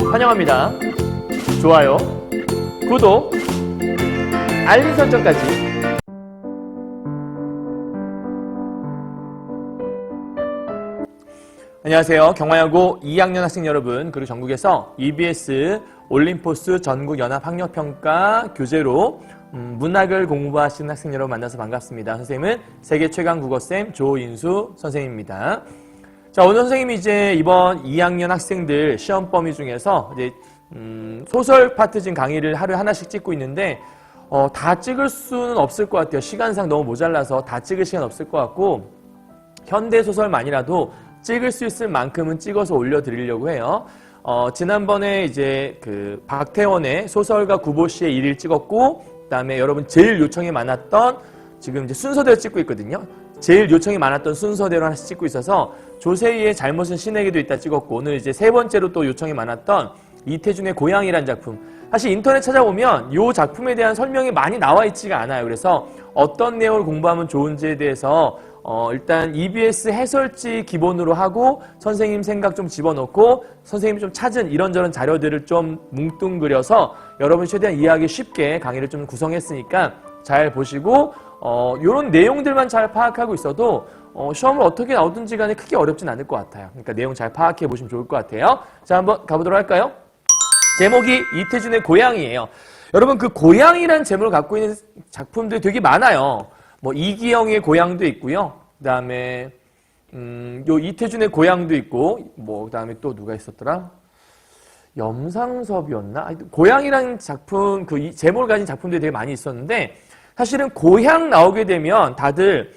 환영합니다. 좋아요, 구독, 알림 설정까지. 안녕하세요. 경화여고 2학년 학생 여러분, 그리고 전국에서 EBS 올림포스 전국연합학력평가 교재로 문학을 공부하시는 학생 여러분 만나서 반갑습니다. 선생님은 세계 최강 국어쌤 조인수 선생님입니다. 자, 오늘 선생님이 이제 이번 2학년 학생들 시험 범위 중에서 이제 소설 파트 지금 강의를 하루에 하나씩 찍고 있는데 다 찍을 수는 없을 것 같아요. 시간상 너무 모자라서 다 찍을 시간 없을 것 같고, 현대 소설만이라도 찍을 수 있을 만큼은 찍어서 올려드리려고 해요. 지난번에 이제 그 박태원의 소설가 구보시의 일일 찍었고, 그다음에 여러분 제일 요청이 많았던, 지금 이제 순서대로 찍고 있거든요. 제일 요청이 많았던 순서대로 하나씩 찍고 있어서 조세희의 잘못은 신에게도 있다 찍었고, 오늘 이제 세 번째로 또 요청이 많았던 이태준의 고향이란 작품. 사실 인터넷 찾아보면 이 작품에 대한 설명이 많이 나와 있지가 않아요. 그래서 어떤 내용을 공부하면 좋은지에 대해서 일단 EBS 해설지 기본으로 하고 선생님 생각 좀 집어넣고 선생님이 좀 찾은 이런저런 자료들을 좀 뭉뚱그려서 여러분 최대한 이해하기 쉽게 강의를 좀 구성했으니까 잘 보시고 이런 내용들만 잘 파악하고 있어도 시험을 어떻게 나오든지 간에 크게 어렵진 않을 것 같아요. 그러니까 내용 잘 파악해 보시면 좋을 것 같아요. 자, 한번 가보도록 할까요? 제목이 이태준의 고향이에요. 여러분, 그 고향이란 제목을 갖고 있는 작품들이 되게 많아요. 뭐 이기영의 고향도 있고요. 그다음에 요 이태준의 고향도 있고, 뭐 그다음에 또 누가 있었더라? 염상섭이었나? 고향이라는 작품, 그 제목을 가진 작품들이 되게 많이 있었는데, 사실은 고향 나오게 되면 다들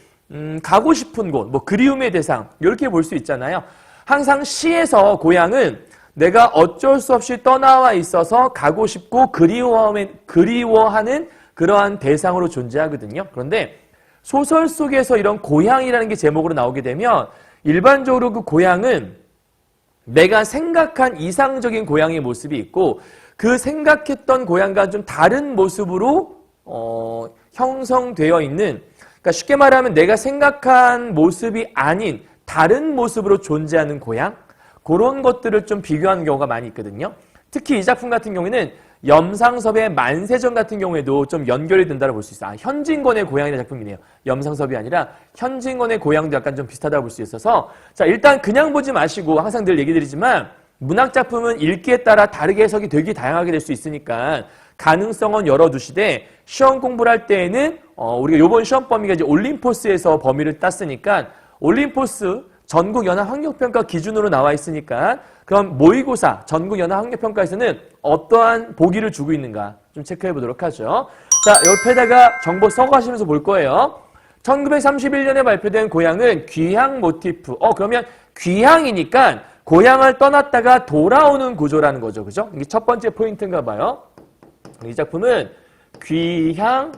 가고 싶은 곳, 뭐 그리움의 대상 이렇게 볼 수 있잖아요. 항상 시에서 고향은 내가 어쩔 수 없이 떠나와 있어서 가고 싶고 그리워하는 그러한 대상으로 존재하거든요. 그런데 소설 속에서 이런 고향이라는 게 제목으로 나오게 되면 일반적으로 그 고향은 내가 생각한 이상적인 고향의 모습이 있고, 그 생각했던 고향과 좀 다른 모습으로 형성되어 있는, 그러니까 쉽게 말하면 내가 생각한 모습이 아닌 다른 모습으로 존재하는 고향, 그런 것들을 좀 비교하는 경우가 많이 있거든요. 특히 이 작품 같은 경우에는 염상섭의 만세전 같은 경우에도 좀 연결이 된다고 볼 수 있어요. 현진건의 고향이라는 작품이네요. 염상섭이 아니라 현진건의 고향도 약간 좀 비슷하다고 볼 수 있어서, 자, 일단 그냥 보지 마시고, 항상 늘 얘기 드리지만 문학작품은 읽기에 따라 다르게 해석이 되게 다양하게 될 수 있으니까 가능성은 열어두시되, 시험 공부를 할 때에는 우리가 이번 시험 범위가 이제 올림포스에서 범위를 땄으니까 올림포스 전국연합학력평가 기준으로 나와 있으니까, 그럼 모의고사 전국연합학력평가에서는 어떠한 보기를 주고 있는가 좀 체크해 보도록 하죠. 자, 옆에다가 정보 써가시면서 볼 거예요. 1931년에 발표된 고향은 귀향 모티프. 그러면 귀향이니까 고향을 떠났다가 돌아오는 구조라는 거죠. 그죠? 이게 첫 번째 포인트인가 봐요. 이 작품은 귀향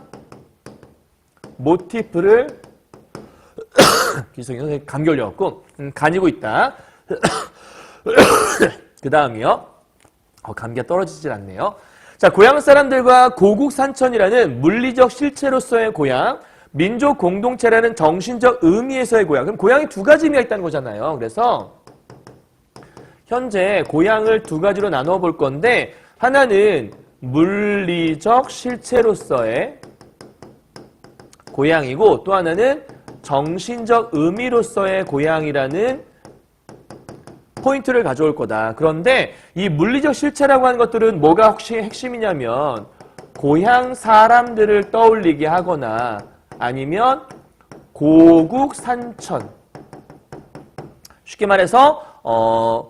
모티프를 기성이 선생님 감기 걸려갖고 가니고 있다. 그 다음이요. 감기가 떨어지질 않네요. 자, 고향 사람들과 고국 산천이라는 물리적 실체로서의 고향, 민족 공동체라는 정신적 의미에서의 고향. 그럼 고향이 두 가지 의미가 있다는 거잖아요. 그래서 현재 고향을 두 가지로 나눠 볼 건데, 하나는 물리적 실체로서의 고향이고, 또 하나는 정신적 의미로서의 고향이라는 포인트를 가져올 거다. 그런데 이 물리적 실체라고 하는 것들은 뭐가 혹시 핵심이냐면 고향 사람들을 떠올리게 하거나 아니면 고국 산천. 쉽게 말해서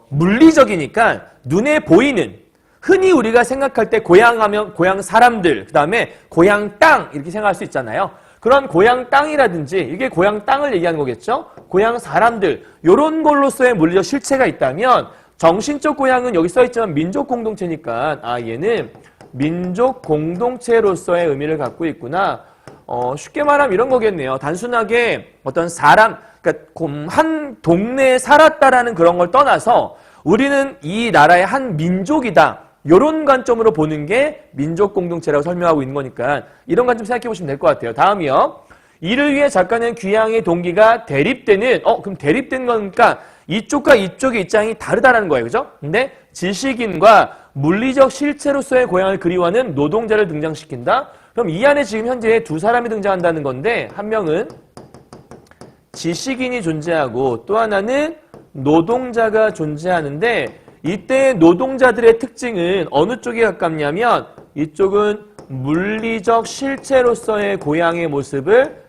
물리적이니까 눈에 보이는, 흔히 우리가 생각할 때 고향하면 고향 사람들, 그 다음에 고향 땅 이렇게 생각할 수 있잖아요. 그런 고향 땅이라든지, 이게 고향 땅을 얘기하는 거겠죠? 고향 사람들, 요런 걸로서의 물리적 실체가 있다면, 정신적 고향은 여기 써있지만 민족 공동체니까, 얘는 민족 공동체로서의 의미를 갖고 있구나. 쉽게 말하면 이런 거겠네요. 단순하게 어떤 사람, 그러니까 한 동네에 살았다라는 그런 걸 떠나서 우리는 이 나라의 한 민족이다. 이런 관점으로 보는 게 민족 공동체라고 설명하고 있는 거니까 이런 관점 생각해 보시면 될 것 같아요. 다음이요. 이를 위해 작가는 귀향의 동기가 대립되는, 그럼 대립된 거니까 이쪽과 이쪽의 입장이 다르다라는 거예요. 그죠? 근데 지식인과 물리적 실체로서의 고향을 그리워하는 노동자를 등장시킨다? 그럼 이 안에 지금 현재 두 사람이 등장한다는 건데, 한 명은 지식인이 존재하고 또 하나는 노동자가 존재하는데, 이때 노동자들의 특징은 어느 쪽에 가깝냐면 이쪽은 물리적 실체로서의 고향의 모습을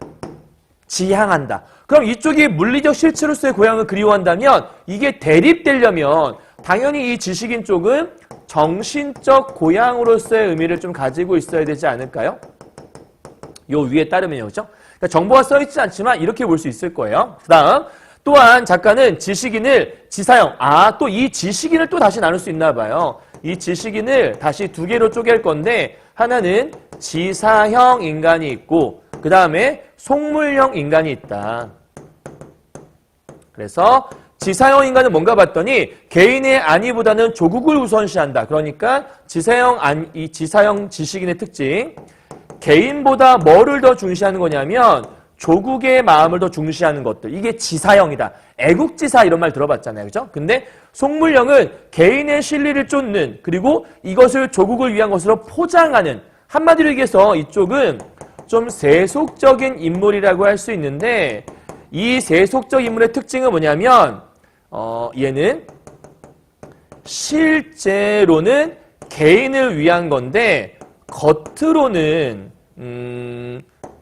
지향한다. 그럼 이쪽이 물리적 실체로서의 고향을 그리워한다면 이게 대립되려면 당연히 이 지식인 쪽은 정신적 고향으로서의 의미를 좀 가지고 있어야 되지 않을까요? 요 위에 따르면요. 그죠? 그러니까 정보가 써있지 않지만 이렇게 볼 수 있을 거예요. 그 다음 또한 작가는 지식인을 지사형, 또 이 지식인을 또 다시 나눌 수 있나 봐요. 이 지식인을 다시 두 개로 쪼갤 건데 하나는 지사형 인간이 있고 그 다음에 속물형 인간이 있다. 그래서 지사형 인간은 뭔가 봤더니 개인의 안위보다는 조국을 우선시한다. 그러니까 이 지사형 지식인의 특징, 개인보다 뭐를 더 중시하는 거냐면 조국의 마음을 더 중시하는 것들. 이게 지사형이다. 애국지사 이런 말 들어봤잖아요. 그죠? 근데 속물형은 개인의 실리를 쫓는, 그리고 이것을 조국을 위한 것으로 포장하는, 한마디로 얘기해서 이쪽은 좀 세속적인 인물이라고 할 수 있는데, 이 세속적 인물의 특징은 뭐냐면 얘는 실제로는 개인을 위한 건데 겉으로는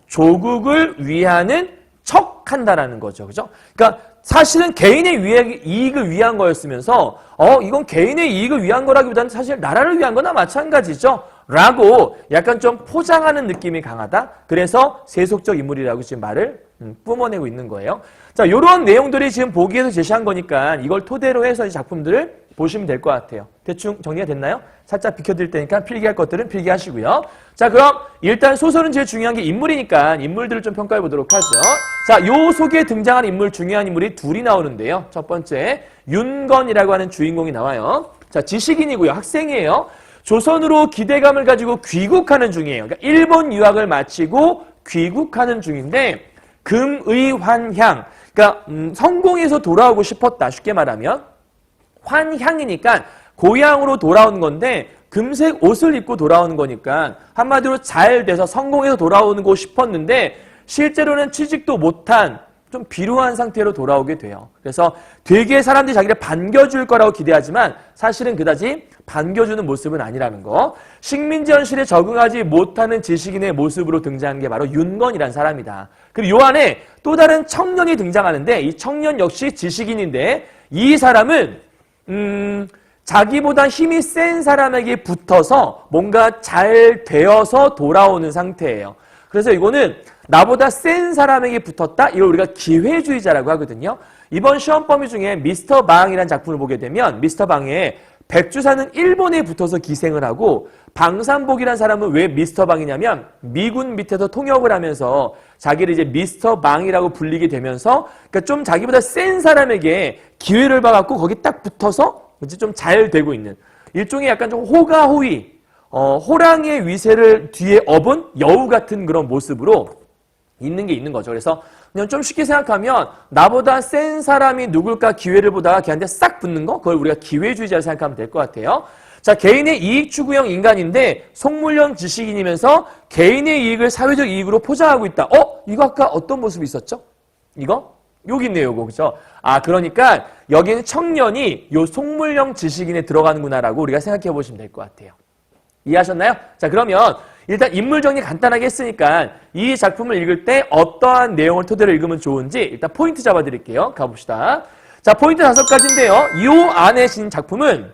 조국을 위하는 척한다라는 거죠. 그죠? 그러니까 사실은 개인의 이익을 위한 거였으면서 이건 개인의 이익을 위한 거라기보다는 사실 나라를 위한 거나 마찬가지죠. 라고 약간 좀 포장하는 느낌이 강하다. 그래서 세속적 인물이라고 지금 말을 뿜어내고 있는 거예요. 자, 요런 내용들이 지금 보기에서 제시한 거니까 이걸 토대로 해서 이 작품들을 보시면 될 것 같아요. 대충 정리가 됐나요? 살짝 비켜드릴 테니까 필기할 것들은 필기하시고요. 자, 그럼 일단 소설은 제일 중요한 게 인물이니까 인물들을 좀 평가해 보도록 하죠. 자, 요 속에 등장한 인물, 중요한 인물이 둘이 나오는데요. 첫 번째, 윤건이라고 하는 주인공이 나와요. 자, 지식인이고요. 학생이에요. 조선으로 기대감을 가지고 귀국하는 중이에요. 그러니까 일본 유학을 마치고 귀국하는 중인데 금의환향, 그러니까 성공해서 돌아오고 싶었다. 쉽게 말하면 환향이니까 고향으로 돌아오는 건데 금색 옷을 입고 돌아오는 거니까 한마디로 잘 돼서 성공해서 돌아오고 싶었는데 실제로는 취직도 못한 좀 비루한 상태로 돌아오게 돼요. 그래서 되게 사람들이 자기를 반겨줄 거라고 기대하지만 사실은 그다지 반겨주는 모습은 아니라는 거. 식민지 현실에 적응하지 못하는 지식인의 모습으로 등장하는 게 바로 윤건이라는 사람이다. 그리고 요 안에 또 다른 청년이 등장하는데 이 청년 역시 지식인인데 이 사람은 자기보다 힘이 센 사람에게 붙어서 뭔가 잘 되어서 돌아오는 상태예요. 그래서 이거는 나보다 센 사람에게 붙었다? 이걸 우리가 기회주의자라고 하거든요. 이번 시험 범위 중에 미스터 방이라는 작품을 보게 되면 미스터 방에 백주사는 일본에 붙어서 기생을 하고 방산복이라는 사람은 왜 미스터 방이냐면 미군 밑에서 통역을 하면서 자기를 이제 미스터 방이라고 불리게 되면서 그러니까 좀 자기보다 센 사람에게 기회를 봐갖고 거기 딱 붙어서 이제 좀 잘 되고 있는 일종의 약간 좀 호가호위, 호랑이의 위세를 뒤에 업은 여우 같은 그런 모습으로 있는 게 있는 거죠. 그래서 그냥 좀 쉽게 생각하면 나보다 센 사람이 누굴까 기회를 보다가 걔한테 싹 붙는 거, 그걸 우리가 기회주의자로 생각하면 될 것 같아요. 자, 개인의 이익 추구형 인간인데 속물형 지식인이면서 개인의 이익을 사회적 이익으로 포장하고 있다. 이거 아까 어떤 모습이 있었죠? 이거? 여기 있네요, 이거. 그죠? 그러니까 여기는 청년이 요 속물형 지식인에 들어가는구나라고 우리가 생각해 보시면 될 것 같아요. 이해하셨나요? 자, 그러면 일단 인물 정리 간단하게 했으니까 이 작품을 읽을 때 어떠한 내용을 토대로 읽으면 좋은지 일단 포인트 잡아드릴게요. 가봅시다. 자, 포인트 5가지인데요. 이 안에 진 작품은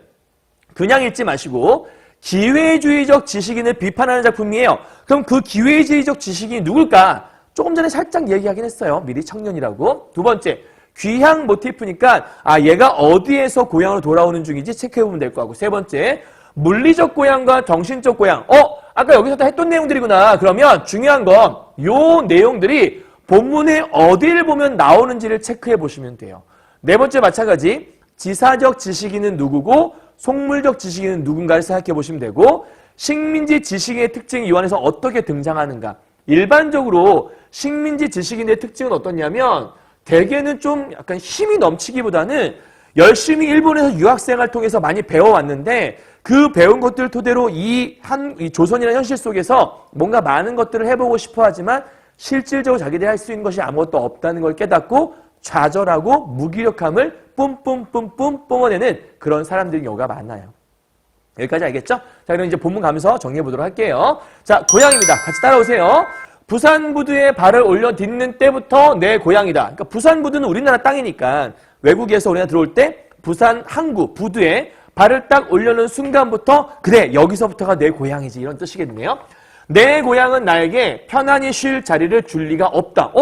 그냥 읽지 마시고 기회주의적 지식인을 비판하는 작품이에요. 그럼 그 기회주의적 지식인이 누굴까? 조금 전에 살짝 얘기하긴 했어요. 미리 청년이라고. 두 번째, 귀향 모티프니까 얘가 어디에서 고향으로 돌아오는 중인지 체크해보면 될 거 같고. 세 번째, 물리적 고향과 정신적 고향. 아까 여기서도 했던 내용들이구나. 그러면 중요한 건 요 내용들이 본문에 어디를 보면 나오는지를 체크해 보시면 돼요. 네 번째 마찬가지. 지사적 지식인은 누구고 속물적 지식인은 누군가를 생각해 보시면 되고 식민지 지식인의 특징이 이 안에서 어떻게 등장하는가. 일반적으로 식민지 지식인의 특징은 어떻냐면 대개는 좀 약간 힘이 넘치기보다는 열심히 일본에서 유학생활 통해서 많이 배워왔는데 그 배운 것들을 토대로 이 조선이라는 현실 속에서 뭔가 많은 것들을 해보고 싶어 하지만 실질적으로 자기들이 할 수 있는 것이 아무것도 없다는 걸 깨닫고 좌절하고 무기력함을 뿜뿜뿜뿜 뿜어내는 그런 사람들의 경우가 많아요. 여기까지 알겠죠? 자, 그럼 이제 본문 가면서 정리해 보도록 할게요. 자, 고향입니다. 같이 따라오세요. 부산부두에 발을 올려 딛는 때부터 내 고향이다. 그러니까 부산부두는 우리나라 땅이니까 외국에서 우리나라 들어올 때 부산 항구 부두에 발을 딱 올려놓은 순간부터 그래 여기서부터가 내 고향이지 이런 뜻이겠네요. 내 고향은 나에게 편안히 쉴 자리를 줄 리가 없다.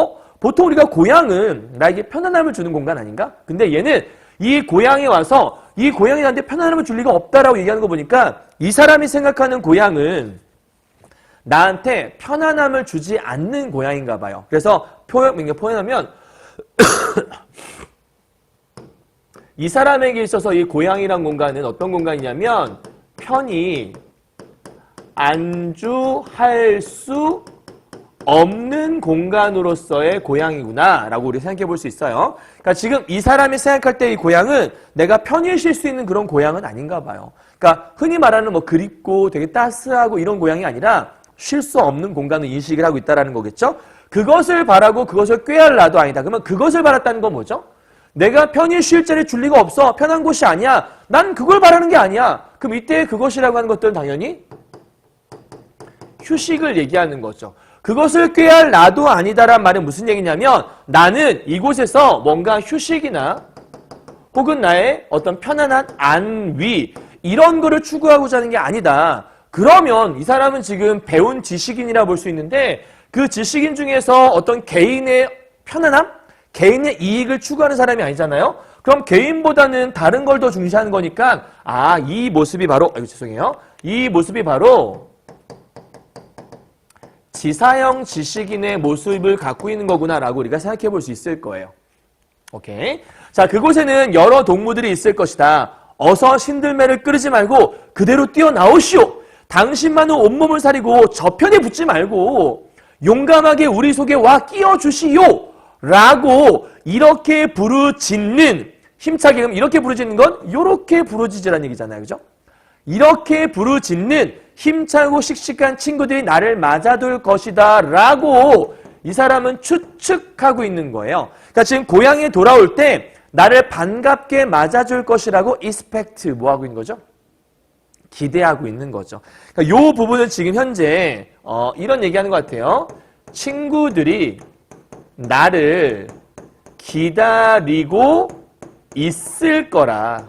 보통 우리가 고향은 나에게 편안함을 주는 공간 아닌가? 근데 얘는 이 고향에 와서 이 고향이 나한테 편안함을 줄 리가 없다라고 얘기하는 거 보니까 이 사람이 생각하는 고향은 나한테 편안함을 주지 않는 고향인가 봐요. 그래서 표현하면 이 사람에게 있어서 이 고향이란 공간은 어떤 공간이냐면 편히 안주할 수 없는 공간으로서의 고향이구나 라고 우리 생각해 볼 수 있어요. 그러니까 지금 이 사람이 생각할 때 이 고향은 내가 편히 쉴 수 있는 그런 고향은 아닌가 봐요. 그러니까 흔히 말하는 뭐 그립고 되게 따스하고 이런 고향이 아니라 쉴 수 없는 공간을 인식을 하고 있다는 거겠죠. 그것을 바라고 그것을 꾀할 나도 아니다. 그러면 그것을 바랐다는 건 뭐죠? 내가 편히 쉴 자리 줄 리가 없어. 편한 곳이 아니야. 난 그걸 바라는 게 아니야. 그럼 이때 그것이라고 하는 것들은 당연히 휴식을 얘기하는 거죠. 그것을 꾀할 나도 아니다란 말은 무슨 얘기냐면 나는 이곳에서 뭔가 휴식이나 혹은 나의 어떤 편안한 안위 이런 거를 추구하고자 하는 게 아니다. 그러면 이 사람은 지금 배운 지식인이라 볼 수 있는데 그 지식인 중에서 어떤 개인의 편안함? 개인의 이익을 추구하는 사람이 아니잖아요. 그럼 개인보다는 다른 걸 더 중시하는 거니까 이 모습이 바로 이 모습이 바로 지사형 지식인의 모습을 갖고 있는 거구나라고 우리가 생각해 볼 수 있을 거예요. 오케이. 자, 그곳에는 여러 동무들이 있을 것이다. 어서 신들매를 끄르지 말고 그대로 뛰어나오시오. 당신만은 온몸을 사리고 저편에 붙지 말고 용감하게 우리 속에 와 끼어주시오. 라고 이렇게 부르짖는 힘차게 이렇게 부르짖는 건 이렇게 부르짖으라는 얘기잖아요. 그죠? 이렇게 부르짖는 힘차고 씩씩한 친구들이 나를 맞아둘 것이다 라고 이 사람은 추측하고 있는 거예요. 그러니까 지금 고향에 돌아올 때 나를 반갑게 맞아줄 것이라고 expect 뭐하고 있는 거죠? 기대하고 있는 거죠. 그러니까 이 부분은 지금 현재 이런 얘기하는 것 같아요. 친구들이 나를 기다리고 있을 거라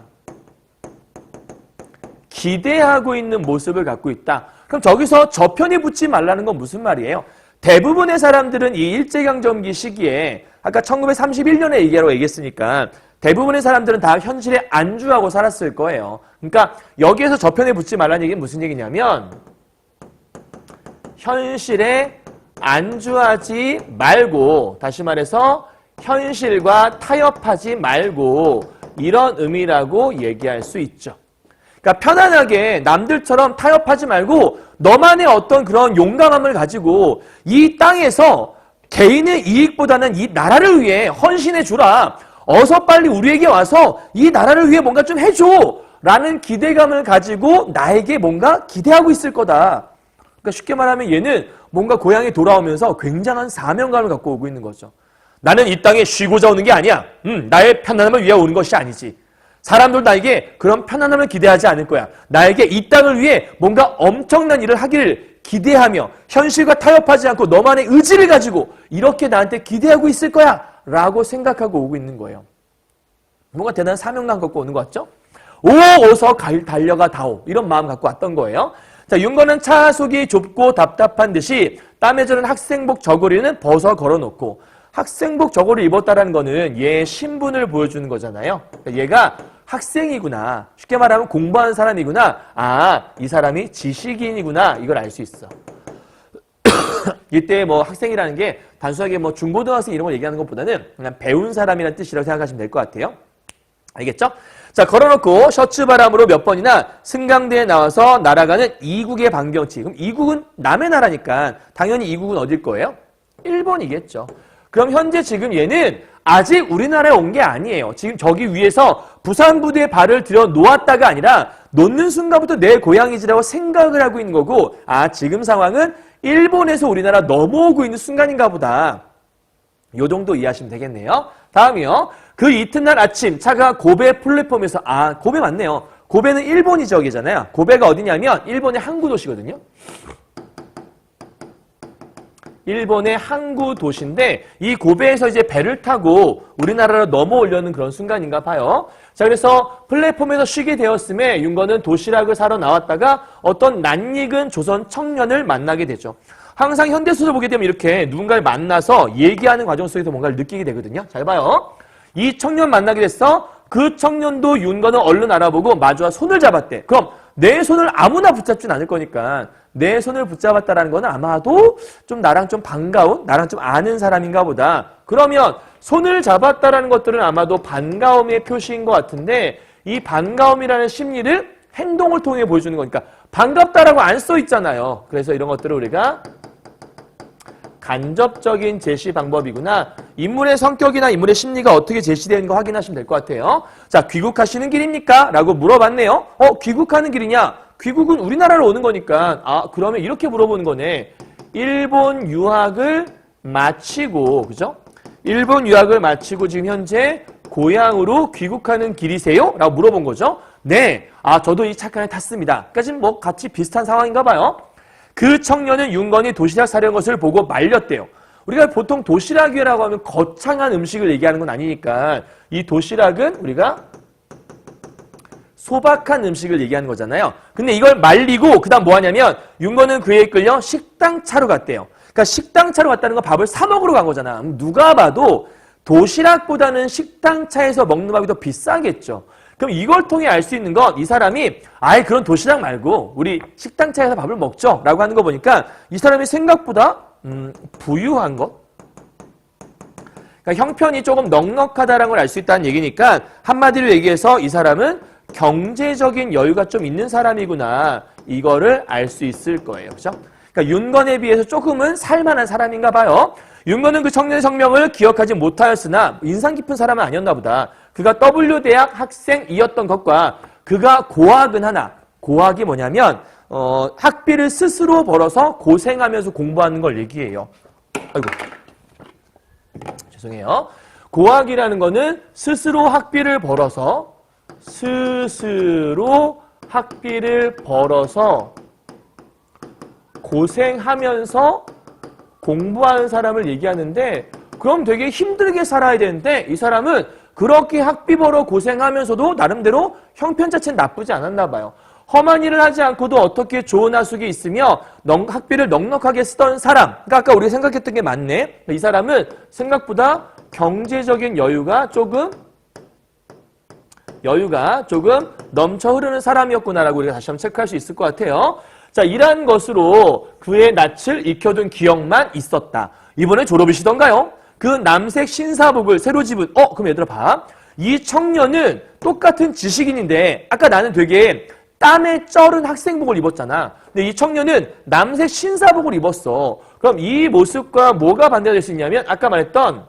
기대하고 있는 모습을 갖고 있다. 그럼 저기서 저편에 붙지 말라는 건 무슨 말이에요? 대부분의 사람들은 이 일제강점기 시기에 아까 1931년에 얘기했으니까 대부분의 사람들은 다 현실에 안주하고 살았을 거예요. 그러니까 여기에서 저편에 붙지 말라는 얘기는 무슨 얘기냐면 현실에 안주하지 말고 다시 말해서 현실과 타협하지 말고 이런 의미라고 얘기할 수 있죠. 그러니까 편안하게 남들처럼 타협하지 말고 너만의 어떤 그런 용감함을 가지고 이 땅에서 개인의 이익보다는 이 나라를 위해 헌신해 주라. 어서 빨리 우리에게 와서 이 나라를 위해 뭔가 좀 해줘. 라는 기대감을 가지고 나에게 뭔가 기대하고 있을 거다. 그러니까 쉽게 말하면 얘는 뭔가 고향에 돌아오면서 굉장한 사명감을 갖고 오고 있는 거죠. 나는 이 땅에 쉬고자 오는 게 아니야. 나의 편안함을 위해 오는 것이 아니지. 사람들 나에게 그런 편안함을 기대하지 않을 거야. 나에게 이 땅을 위해 뭔가 엄청난 일을 하기를 기대하며 현실과 타협하지 않고 너만의 의지를 가지고 이렇게 나한테 기대하고 있을 거야 라고 생각하고 오고 있는 거예요. 뭔가 대단한 사명감 갖고 오는 것 같죠? 어서 달려가 다오 이런 마음 갖고 왔던 거예요. 자, 윤건은 차 속이 좁고 답답한 듯이 땀에 젖은 학생복 저고리는 벗어 걸어놓고 학생복 저고리 입었다라는 거는 얘의 신분을 보여주는 거잖아요. 그러니까 얘가 학생이구나. 쉽게 말하면 공부하는 사람이구나. 이 사람이 지식인이구나. 이걸 알 수 있어. 이때 뭐 학생이라는 게 단순하게 뭐 중고등학생 이런 걸 얘기하는 것보다는 그냥 배운 사람이라는 뜻이라고 생각하시면 될 것 같아요. 알겠죠? 자, 걸어놓고 셔츠 바람으로 몇 번이나 승강대에 나와서 날아가는 이국의 방경치. 그럼 이국은 남의 나라니까 당연히 이국은 어딜 거예요? 일본이겠죠. 그럼 현재 지금 얘는 아직 우리나라에 온 게 아니에요. 지금 저기 위에서 부산부두에 발을 들여 놓았다가 아니라 놓는 순간부터 내 고향이지라고 생각을 하고 있는 거고, 아, 지금 상황은 일본에서 우리나라 넘어오고 있는 순간인가 보다. 요 정도 이해하시면 되겠네요. 다음이요. 그 이튿날 아침 차가 고베 플랫폼에서, 아, 고베 맞네요. 고베는 일본이 저기잖아요. 고베가 어디냐면 일본의 항구 도시거든요. 일본의 항구 도시인데 이 고베에서 이제 배를 타고 우리나라로 넘어오려는 그런 순간인가 봐요. 자, 그래서 플랫폼에서 쉬게 되었음에 윤건은 도시락을 사러 나왔다가 어떤 낯익은 조선 청년을 만나게 되죠. 항상 현대소설 보게 되면 이렇게 누군가를 만나서 얘기하는 과정 속에서 뭔가를 느끼게 되거든요. 잘 봐요. 이 청년 만나게 됐어. 그 청년도 윤건은 얼른 알아보고 마주와 손을 잡았대. 그럼 내 손을 아무나 붙잡진 않을 거니까 내 손을 붙잡았다라는 거는 아마도 좀 나랑 좀 반가운, 나랑 좀 아는 사람인가 보다. 그러면 손을 잡았다라는 것들은 아마도 반가움의 표시인 것 같은데 이 반가움이라는 심리를 행동을 통해 보여주는 거니까 반갑다라고 안 써 있잖아요. 그래서 이런 것들을 우리가 간접적인 제시 방법이구나. 인물의 성격이나 인물의 심리가 어떻게 제시되는 거 확인하시면 될 것 같아요. 자, 귀국하시는 길입니까? 라고 물어봤네요. 귀국하는 길이냐? 귀국은 우리나라로 오는 거니까, 아, 그러면 이렇게 물어보는 거네. 일본 유학을 마치고, 그죠? 일본 유학을 마치고 지금 현재 고향으로 귀국하는 길이세요? 라고 물어본 거죠. 네. 아, 저도 이 차량을 탔습니다. 그러니까 지금 뭐 같이 비슷한 상황인가 봐요. 그 청년은 윤건이 도시락 사려는 것을 보고 말렸대요. 우리가 보통 도시락이라고 하면 거창한 음식을 얘기하는 건 아니니까 이 도시락은 우리가 소박한 음식을 얘기하는 거잖아요. 근데 이걸 말리고 그 다음 뭐 하냐면 윤건은 그에 끌려 식당 차로 갔대요. 그러니까 식당 차로 갔다는 건 밥을 사 먹으러 간 거잖아. 누가 봐도 도시락보다는 식당 차에서 먹는 밥이 더 비싸겠죠. 그럼 이걸 통해 알 수 있는 건 이 사람이 아예 그런 도시락 말고 우리 식당 차에서 밥을 먹죠 라고 하는 거 보니까 이 사람이 생각보다 부유한 것? 그러니까 형편이 조금 넉넉하다라는 걸 알 수 있다는 얘기니까 한마디로 얘기해서 이 사람은 경제적인 여유가 좀 있는 사람이구나 이거를 알 수 있을 거예요. 그죠? 그러니까 윤건에 비해서 조금은 살만한 사람인가 봐요. 윤건은 그 청년의 성명을 기억하지 못하였으나 인상 깊은 사람은 아니었나 보다. 그가 W대학 학생이었던 것과 그가 고학은 하나, 고학이 뭐냐면 학비를 스스로 벌어서 고생하면서 공부하는 걸 얘기해요. 아이고, 죄송해요. 고학이라는 거는 스스로 학비를 벌어서 고생하면서 공부하는 사람을 얘기하는데 그럼 되게 힘들게 살아야 되는데 이 사람은 그렇게 학비 벌어 고생하면서도 나름대로 형편 자체는 나쁘지 않았나 봐요. 험한 일을 하지 않고도 어떻게 좋은 하숙이 있으며 학비를 넉넉하게 쓰던 사람. 그러니까 아까 우리가 생각했던 게 맞네. 이 사람은 생각보다 경제적인 여유가 조금 넘쳐 흐르는 사람이었구나라고 우리가 다시 한번 체크할 수 있을 것 같아요. 자, 이러한 것으로 그의 낯을 익혀둔 기억만 있었다. 이번에 졸업이시던가요? 그 남색 신사복을 새로 집은 그럼 얘들아 봐. 이 청년은 똑같은 지식인인데 아까 나는 되게 땀에 쩔은 학생복을 입었잖아. 근데 이 청년은 남색 신사복을 입었어. 그럼 이 모습과 뭐가 반대가 될 수 있냐면 아까 말했던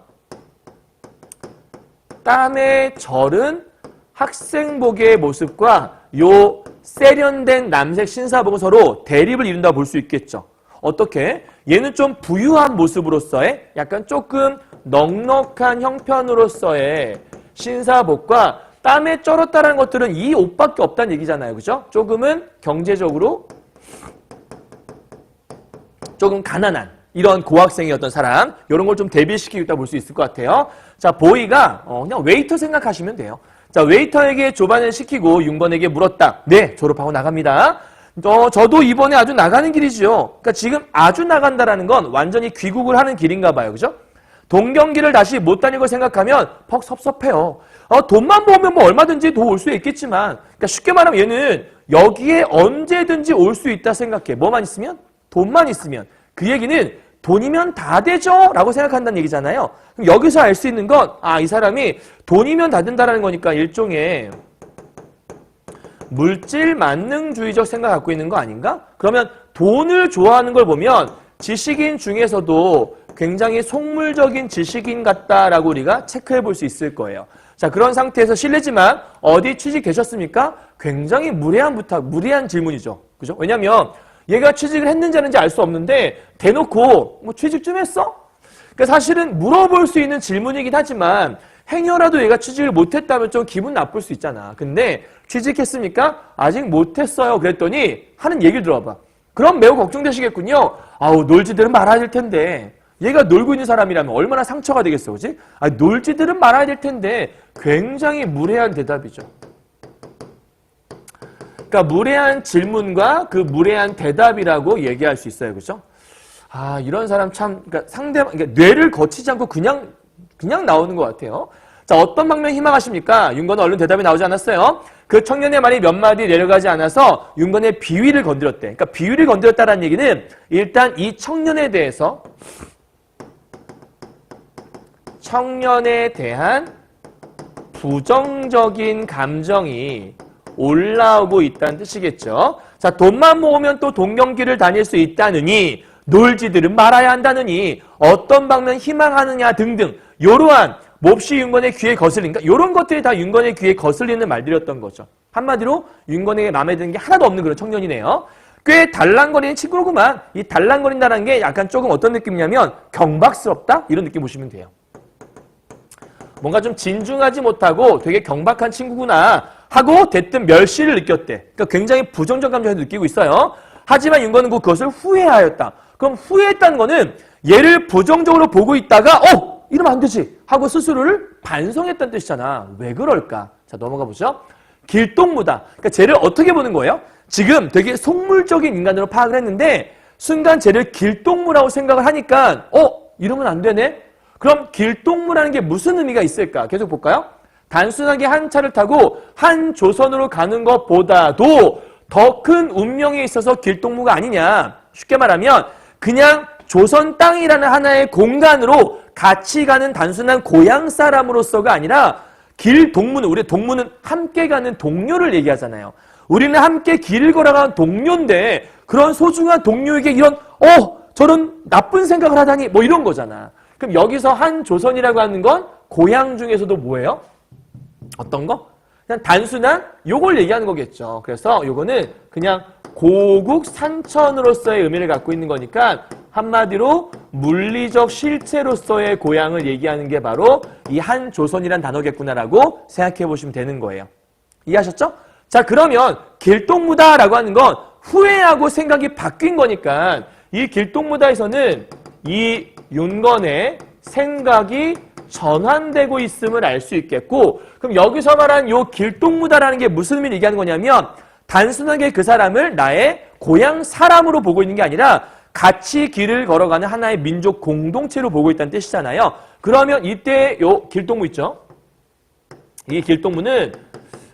땀에 절은 학생복의 모습과 요 세련된 남색 신사복은 서로 대립을 이룬다 볼 수 있겠죠. 어떻게? 얘는 좀 부유한 모습으로서의 약간 조금 넉넉한 형편으로서의 신사복과 땀에 쩔었다는 것들은 이 옷밖에 없다는 얘기잖아요. 그죠? 조금은 경제적으로 조금 가난한 이런 고학생이었던 사람 이런 걸 좀 대비시키고 있다 볼 수 있을 것 같아요. 자, 보이가 그냥 웨이터 생각하시면 돼요. 자, 웨이터에게 조반을 시키고 윤건에게 물었다. 네, 졸업하고 나갑니다. 저도 이번에 아주 나가는 길이죠. 그러니까 지금 아주 나간다라는 건 완전히 귀국을 하는 길인가 봐요. 그죠? 동경길을 다시 못 다닐 걸 생각하면 퍽 섭섭해요. 돈만 모으면 뭐 얼마든지 더 올 수 있겠지만 그러니까 쉽게 말하면 얘는 여기에 언제든지 올 수 있다 생각해. 뭐만 있으면? 돈만 있으면. 그 얘기는 돈이면 다 되죠? 라고 생각한다는 얘기잖아요. 그럼 여기서 알 수 있는 건 이 사람이 돈이면 다 된다라는 거니까 일종의 물질 만능주의적 생각을 갖고 있는 거 아닌가? 그러면 돈을 좋아하는 걸 보면 지식인 중에서도 굉장히 속물적인 지식인 같다라고 우리가 체크해 볼 수 있을 거예요. 자, 그런 상태에서 실례지만 어디 취직되셨습니까? 굉장히 무례한 부탁, 무례한 질문이죠. 그죠? 왜냐면 얘가 취직을 했는지 안 했는지 알 수 없는데 대놓고 뭐 취직 좀 했어? 그러니까 사실은 물어볼 수 있는 질문이긴 하지만 행여라도 얘가 취직을 못했다면 좀 기분 나쁠 수 있잖아. 근데 취직했습니까? 아직 못했어요. 그랬더니 하는 얘기를 들어봐. 그럼 매우 걱정되시겠군요. 아우, 놀지들은 말아야 될 텐데. 얘가 놀고 있는 사람이라면 얼마나 상처가 되겠어, 그지? 아, 놀지들은 말아야 될 텐데 굉장히 무례한 대답이죠. 그러니까 무례한 질문과 그 무례한 대답이라고 얘기할 수 있어요, 그죠? 아, 이런 사람 참, 그러니까 상대방, 그러니까 뇌를 거치지 않고 그냥 나오는 것 같아요. 자, 어떤 방면 희망하십니까? 윤건은 얼른 대답이 나오지 않았어요. 그 청년의 말이 몇 마디 내려가지 않아서 윤건의 비위를 건드렸대. 그러니까 비위를 건드렸다는 얘기는 일단 이 청년에 대해서 청년에 대한 부정적인 감정이 올라오고 있다는 뜻이겠죠. 자, 돈만 모으면 또 동경길을 다닐 수 있다느니 놀지들은 말아야 한다느니 어떤 방면 희망하느냐 등등 이러한 몹시 윤건의 귀에 거슬린가? 이런 것들이 다 윤건의 귀에 거슬리는 말들이었던 거죠. 한마디로 윤건에게 마음에 드는 게 하나도 없는 그런 청년이네요. 꽤 달랑거리는 친구구만. 이 달랑거린다는 게 약간 조금 어떤 느낌이냐면 경박스럽다? 이런 느낌 보시면 돼요. 뭔가 좀 진중하지 못하고 되게 경박한 친구구나 하고 대뜸 멸시를 느꼈대. 그러니까 굉장히 부정적 감정을 느끼고 있어요. 하지만 윤건은 그것을 후회하였다. 그럼 후회했다는 거는 얘를 부정적으로 보고 있다가 이러면 안 되지 하고 스스로를 반성했다는 뜻이잖아. 왜 그럴까? 자, 넘어가 보죠. 길동무다. 그러니까 쟤를 어떻게 보는 거예요? 지금 되게 속물적인 인간으로 파악을 했는데 순간 쟤를 길동무라고 생각을 하니까 이러면 안 되네? 그럼 길동무라는 게 무슨 의미가 있을까? 계속 볼까요? 단순하게 한 차를 타고 한 조선으로 가는 것보다도 더 큰 운명에 있어서 길동무가 아니냐. 쉽게 말하면 그냥 조선 땅이라는 하나의 공간으로 같이 가는 단순한 고향 사람으로서가 아니라 길동무는, 우리 동무는 함께 가는 동료를 얘기하잖아요. 우리는 함께 길을 걸어가는 동료인데 그런 소중한 동료에게 이런 저런 나쁜 생각을 하다니 뭐 이런 거잖아. 그럼 여기서 한 조선이라고 하는 건 고향 중에서도 뭐예요? 어떤 거? 그냥 단순한 요걸 얘기하는 거겠죠. 그래서 요거는 그냥 고국 산천으로서의 의미를 갖고 있는 거니까 한마디로 물리적 실체로서의 고향을 얘기하는 게 바로 이 한 조선이란 단어겠구나라고 생각해 보시면 되는 거예요. 이해하셨죠? 자, 그러면 길동무다라고 하는 건 후회하고 생각이 바뀐 거니까 이 길동무다에서는 이 윤건의 생각이 전환되고 있음을 알 수 있겠고, 그럼 여기서 말한 요 길동무다라는 게 무슨 의미를 얘기하는 거냐면 단순하게 그 사람을 나의 고향 사람으로 보고 있는 게 아니라 같이 길을 걸어가는 하나의 민족 공동체로 보고 있다는 뜻이잖아요. 그러면 이때 요 길동무 있죠? 이 길동무는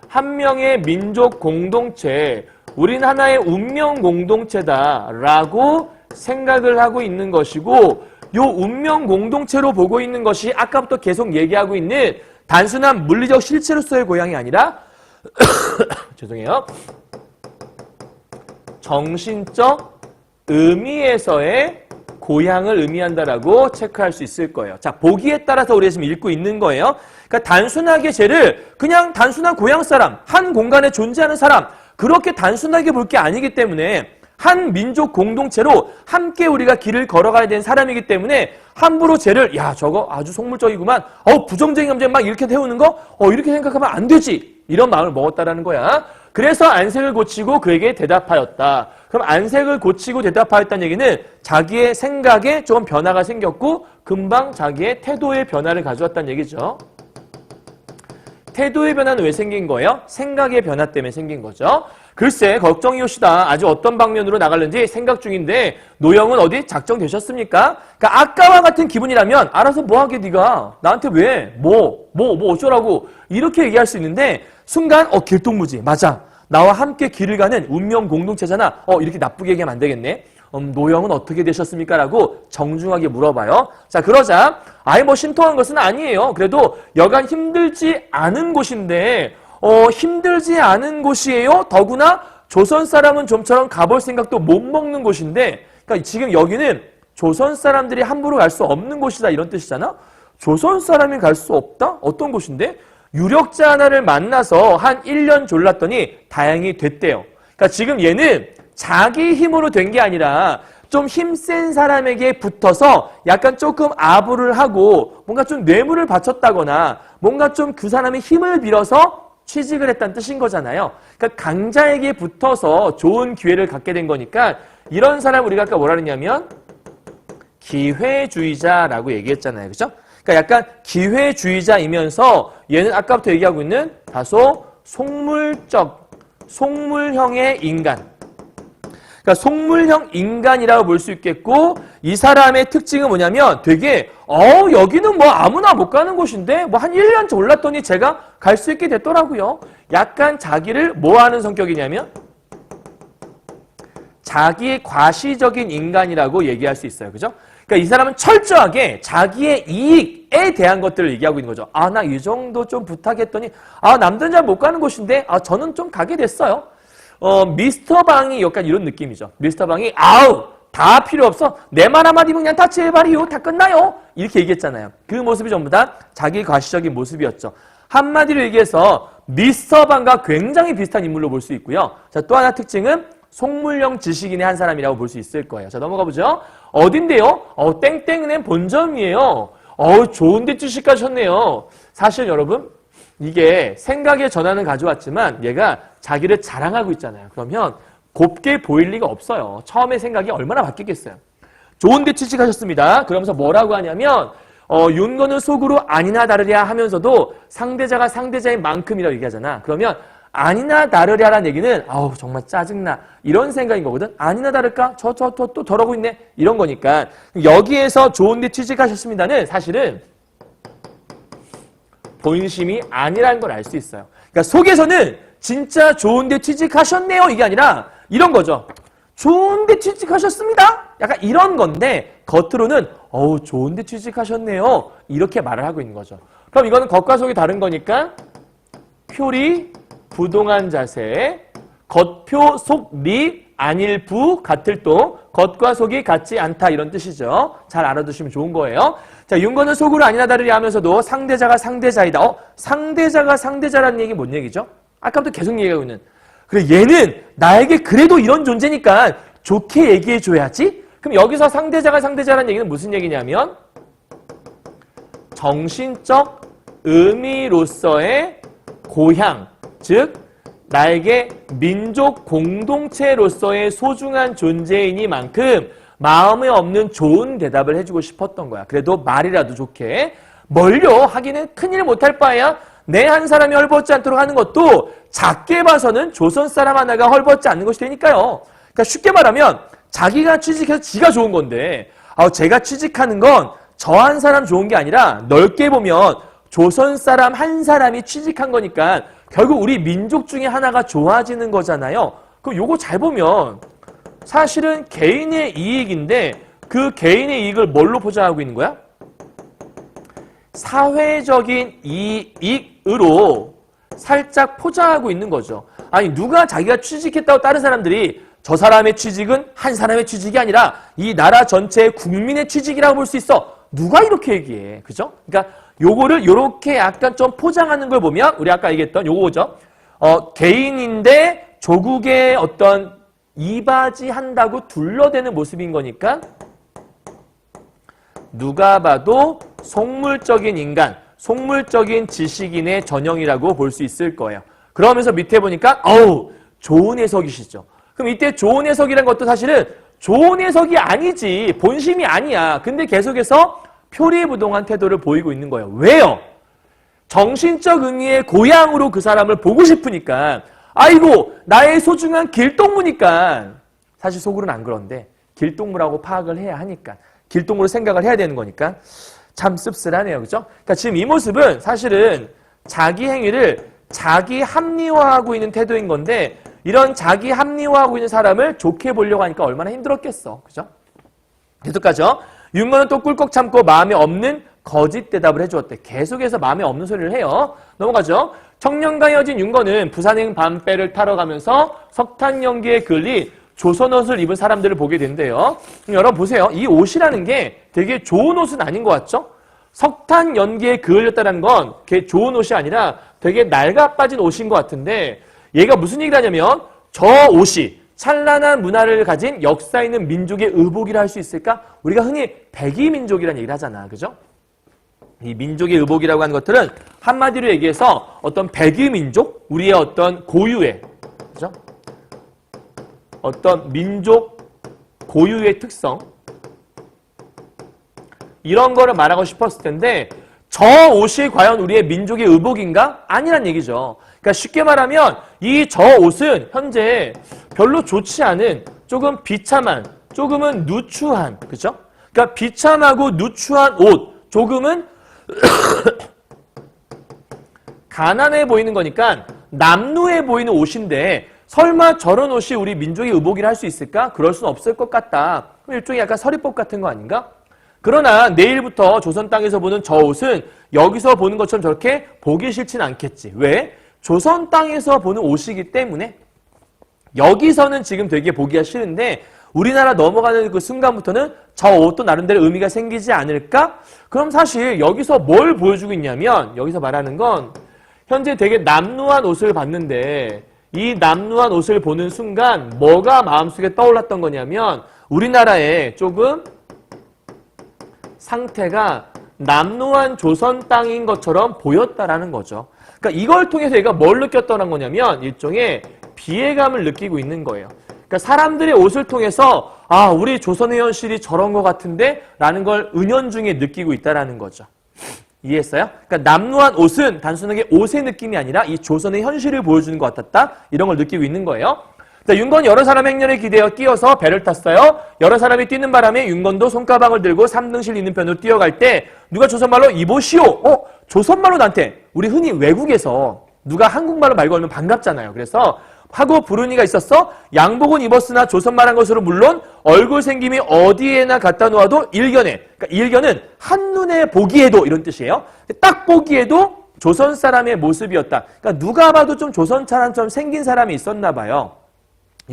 한 명의 민족 공동체, 우린 하나의 운명 공동체다라고 생각을 하고 있는 것이고, 요 운명 공동체로 보고 있는 것이 아까부터 계속 얘기하고 있는 단순한 물리적 실체로서의 고향이 아니라 죄송해요. 정신적 의미에서의 고향을 의미한다라고 체크할 수 있을 거예요. 자, 보기에 따라서 우리가 지금 읽고 있는 거예요. 그러니까 단순하게 쟤를 그냥 단순한 고향 사람, 한 공간에 존재하는 사람, 그렇게 단순하게 볼 게 아니기 때문에 한 민족 공동체로 함께 우리가 길을 걸어가야 되는 사람이기 때문에 함부로 쟤를 야, 저거 아주 속물적이구만. 부정적인 감정 막 이렇게 태우는 거? 이렇게 생각하면 안 되지. 이런 마음을 먹었다라는 거야. 그래서 안색을 고치고 그에게 대답하였다. 그럼 안색을 고치고 대답하였다는 얘기는 자기의 생각에 조금 변화가 생겼고 금방 자기의 태도의 변화를 가져왔다는 얘기죠. 태도의 변화는 왜 생긴 거예요? 생각의 변화 때문에 생긴 거죠. 글쎄, 걱정이옵시다. 아주 어떤 방면으로 나갈는지 생각 중인데 노영은 어디 작정되셨습니까? 그러니까 아까와 같은 기분이라면 알아서 뭐하게 네가 나한테 왜? 뭐 어쩌라고 이렇게 얘기할 수 있는데 순간 길동무지. 맞아. 나와 함께 길을 가는 운명 공동체잖아. 이렇게 나쁘게 얘기하면 안 되겠네. 노영은 어떻게 되셨습니까? 라고 정중하게 물어봐요. 자, 그러자 심통한 것은 아니에요. 그래도 여간 힘들지 않은 곳인데 힘들지 않은 곳이에요. 더구나 조선 사람은 좀처럼 가볼 생각도 못 먹는 곳인데, 그러니까 지금 여기는 조선 사람들이 함부로 갈 수 없는 곳이다 이런 뜻이잖아. 조선 사람이 갈 수 없다? 어떤 곳인데? 유력자 하나를 만나서 한 1년 졸랐더니 다행히 됐대요. 그러니까 지금 얘는 자기 힘으로 된 게 아니라 좀 힘센 사람에게 붙어서 약간 조금 아부를 하고 뭔가 좀 뇌물을 바쳤다거나 뭔가 좀 그 사람의 힘을 빌어서 취직을 했다는 뜻인 거잖아요. 그러니까 강자에게 붙어서 좋은 기회를 갖게 된 거니까 이런 사람 우리가 아까 뭐라 그랬냐면 기회주의자라고 얘기했잖아요. 그죠? 그러니까 약간 기회주의자이면서 얘는 아까부터 얘기하고 있는 다소 속물형의 인간. 그러니까 속물형 인간이라고 볼 수 있겠고 이 사람의 특징은 뭐냐면 되게 여기는 뭐 아무나 못 가는 곳인데 뭐 한 1년 졸랐더니 제가 갈 수 있게 됐더라고요. 약간 자기를 뭐 하는 성격이냐면 자기 과시적인 인간이라고 얘기할 수 있어요. 그죠? 그러니까 이 사람은 철저하게 자기의 이익에 대한 것들을 얘기하고 있는 거죠. 나 이 정도 좀 부탁했더니 남들은 잘 못 가는 곳인데 저는 좀 가게 됐어요. 미스터 방이 약간 이런 느낌이죠. 미스터 방이 다 필요 없어. 내 말 한마디면 그냥 다 제발이요. 다 끝나요. 이렇게 얘기했잖아요. 그 모습이 전부 다 자기 과시적인 모습이었죠. 한마디로 얘기해서 미스터 방과 굉장히 비슷한 인물로 볼 수 있고요. 자, 또 하나 특징은 속물형 지식인의 한 사람이라고 볼 수 있을 거예요. 자, 넘어가 보죠. 어딘데요? 땡땡은행 본점이에요. 좋은데 취직하셨네요. 사실 여러분 이게 생각의 전환을 가져왔지만 얘가 자기를 자랑하고 있잖아요. 그러면 곱게 보일 리가 없어요. 처음에 생각이 얼마나 바뀌겠어요. 좋은데 취직하셨습니다. 그러면서 뭐라고 하냐면 윤건은 속으로 아니나 다르랴 하면서도 상대자가 상대자인 만큼이라고 얘기하잖아. 그러면 아니나 다르랴라는 얘기는 정말 짜증나 이런 생각인 거거든. 아니나 다를까? 또 저러고 있네 이런 거니까 여기에서 좋은데 취직하셨습니다는 사실은 본심이 아니라는 걸 알 수 있어요. 그러니까 속에서는 진짜 좋은데 취직하셨네요 이게 아니라 이런 거죠. 좋은데 취직하셨습니다. 약간 이런 건데 겉으로는 좋은데 취직하셨네요 이렇게 말을 하고 있는 거죠. 그럼 이거는 겉과 속이 다른 거니까 표리 부동한 자세 겉표 속리 안일부 같을 동 겉과 속이 같지 않다 이런 뜻이죠. 잘 알아두시면 좋은 거예요. 자, 윤건은 속으로 아니나 다르리 하면서도 상대자가 상대자이다. 상대자가 상대자라는 얘기 뭔 얘기죠? 아까부터 계속 얘기하고 있는. 그래, 얘는 나에게 그래도 이런 존재니까 좋게 얘기해줘야지? 그럼 여기서 상대자가 상대자라는 얘기는 무슨 얘기냐면 정신적 의미로서의 고향, 즉 나에게 민족 공동체로서의 소중한 존재이니만큼 마음에 없는 좋은 대답을 해주고 싶었던 거야. 그래도 말이라도 좋게. 멀려 하기는 큰일 못할 바에야 내 한 사람이 헐벗지 않도록 하는 것도 작게 봐서는 조선 사람 하나가 헐벗지 않는 것이 되니까요. 그러니까 쉽게 말하면 자기가 취직해서 지가 좋은 건데 제가 취직하는 건 저 한 사람 좋은 게 아니라 넓게 보면 조선 사람 한 사람이 취직한 거니까 결국 우리 민족 중에 하나가 좋아지는 거잖아요. 그럼 요거 잘 보면 사실은 개인의 이익인데 그 개인의 이익을 뭘로 포장하고 있는 거야? 사회적인 이익으로 살짝 포장하고 있는 거죠. 아니 누가 자기가 취직했다고 다른 사람들이 저 사람의 취직은 한 사람의 취직이 아니라 이 나라 전체의 국민의 취직이라고 볼 수 있어. 누가 이렇게 얘기해. 그죠? 그러니까 요거를 요렇게 약간 좀 포장하는 걸 보면 우리 아까 얘기했던 요거죠. 개인인데 조국의 어떤 이바지한다고 둘러대는 모습인 거니까 누가 봐도 속물적인 인간, 속물적인 지식인의 전형이라고 볼 수 있을 거예요. 그러면서 밑에 보니까 좋은 해석이시죠. 그럼 이때 좋은 해석이라는 것도 사실은 좋은 해석이 아니지. 본심이 아니야. 근데 계속해서 표리부동한 태도를 보이고 있는 거예요. 왜요? 정신적 의미의 고향으로 그 사람을 보고 싶으니까 아이고 나의 소중한 길동무니까 사실 속으로는 안 그런데 길동무라고 파악을 해야 하니까 길동무로 생각을 해야 되는 거니까 참 씁쓸하네요. 그죠? 그러니까 지금 이 모습은 사실은 자기 행위를 자기 합리화하고 있는 태도인 건데 이런 자기 합리화하고 있는 사람을 좋게 보려고 하니까 얼마나 힘들었겠어. 그죠? 계속가죠. 윤건은 또 꿀꺽 참고 마음에 없는 거짓 대답을 해주었대. 계속해서 마음에 없는 소리를 해요. 넘어가죠. 청년가 헤어진 윤건은 부산행 밤배를 타러 가면서 석탄 연기에 걸린 조선 옷을 입은 사람들을 보게 된대요. 여러분 보세요. 이 옷이라는 게 되게 좋은 옷은 아닌 것 같죠? 석탄 연기에 그을렸다는 건 그게 좋은 옷이 아니라 되게 낡아 빠진 옷인 것 같은데 얘가 무슨 얘기를 하냐면 저 옷이 찬란한 문화를 가진 역사 있는 민족의 의복이라 할 수 있을까? 우리가 흔히 백이민족이라는 얘기를 하잖아. 그죠? 이 민족의 의복이라고 하는 것들은 한마디로 얘기해서 어떤 백이민족, 우리의 어떤 고유의, 그죠? 어떤 민족 고유의 특성, 이런 거를 말하고 싶었을 텐데 저 옷이 과연 우리의 민족의 의복인가? 아니란 얘기죠. 그러니까 쉽게 말하면 이 저 옷은 현재 별로 좋지 않은 조금 비참한, 조금은 누추한, 그죠? 그러니까 비참하고 누추한 옷, 조금은 가난해 보이는 거니까 남루해 보이는 옷인데 설마 저런 옷이 우리 민족의 의복이라 할 수 있을까? 그럴 수는 없을 것 같다. 일종의 약간 서리법 같은 거 아닌가? 그러나 내일부터 조선 땅에서 보는 저 옷은 여기서 보는 것처럼 저렇게 보기 싫진 않겠지. 왜? 조선 땅에서 보는 옷이기 때문에 여기서는 지금 되게 보기가 싫은데 우리나라 넘어가는 그 순간부터는 저 옷도 나름대로 의미가 생기지 않을까? 그럼 사실 여기서 뭘 보여주고 있냐면 여기서 말하는 건 현재 되게 남루한 옷을 봤는데 이 남루한 옷을 보는 순간 뭐가 마음속에 떠올랐던 거냐면 우리나라에 조금 상태가 남루한 조선 땅인 것처럼 보였다라는 거죠. 그러니까 이걸 통해서 얘가 뭘 느꼈다는 거냐면 일종의 비애감을 느끼고 있는 거예요. 그러니까 사람들의 옷을 통해서 아, 우리 조선의 현실이 저런 것 같은데 라는 걸 은연중에 느끼고 있다라는 거죠. 이해했어요? 그러니까 남루한 옷은 단순하게 옷의 느낌이 아니라 이 조선의 현실을 보여주는 것 같았다. 이런 걸 느끼고 있는 거예요. 자, 윤건이 여러 사람의 행렬에 기대어 뛰어서 배를 탔어요. 여러 사람이 뛰는 바람에 윤건도 손가방을 들고 3등실 있는 편으로 뛰어갈 때 누가 조선말로 이보시오. 조선말로 나한테 우리 흔히 외국에서 누가 한국말로 말 걸면 반갑잖아요. 그래서 하고 부르니가 있었어. 양복은 입었으나 조선말한 것으로 물론 얼굴 생김이 어디에나 갖다 놓아도 일견해. 그러니까 일견은 한눈에 보기에도 이런 뜻이에요. 딱 보기에도 조선 사람의 모습이었다. 그러니까 누가 봐도 좀 조선 사람처럼 생긴 사람이 있었나 봐요.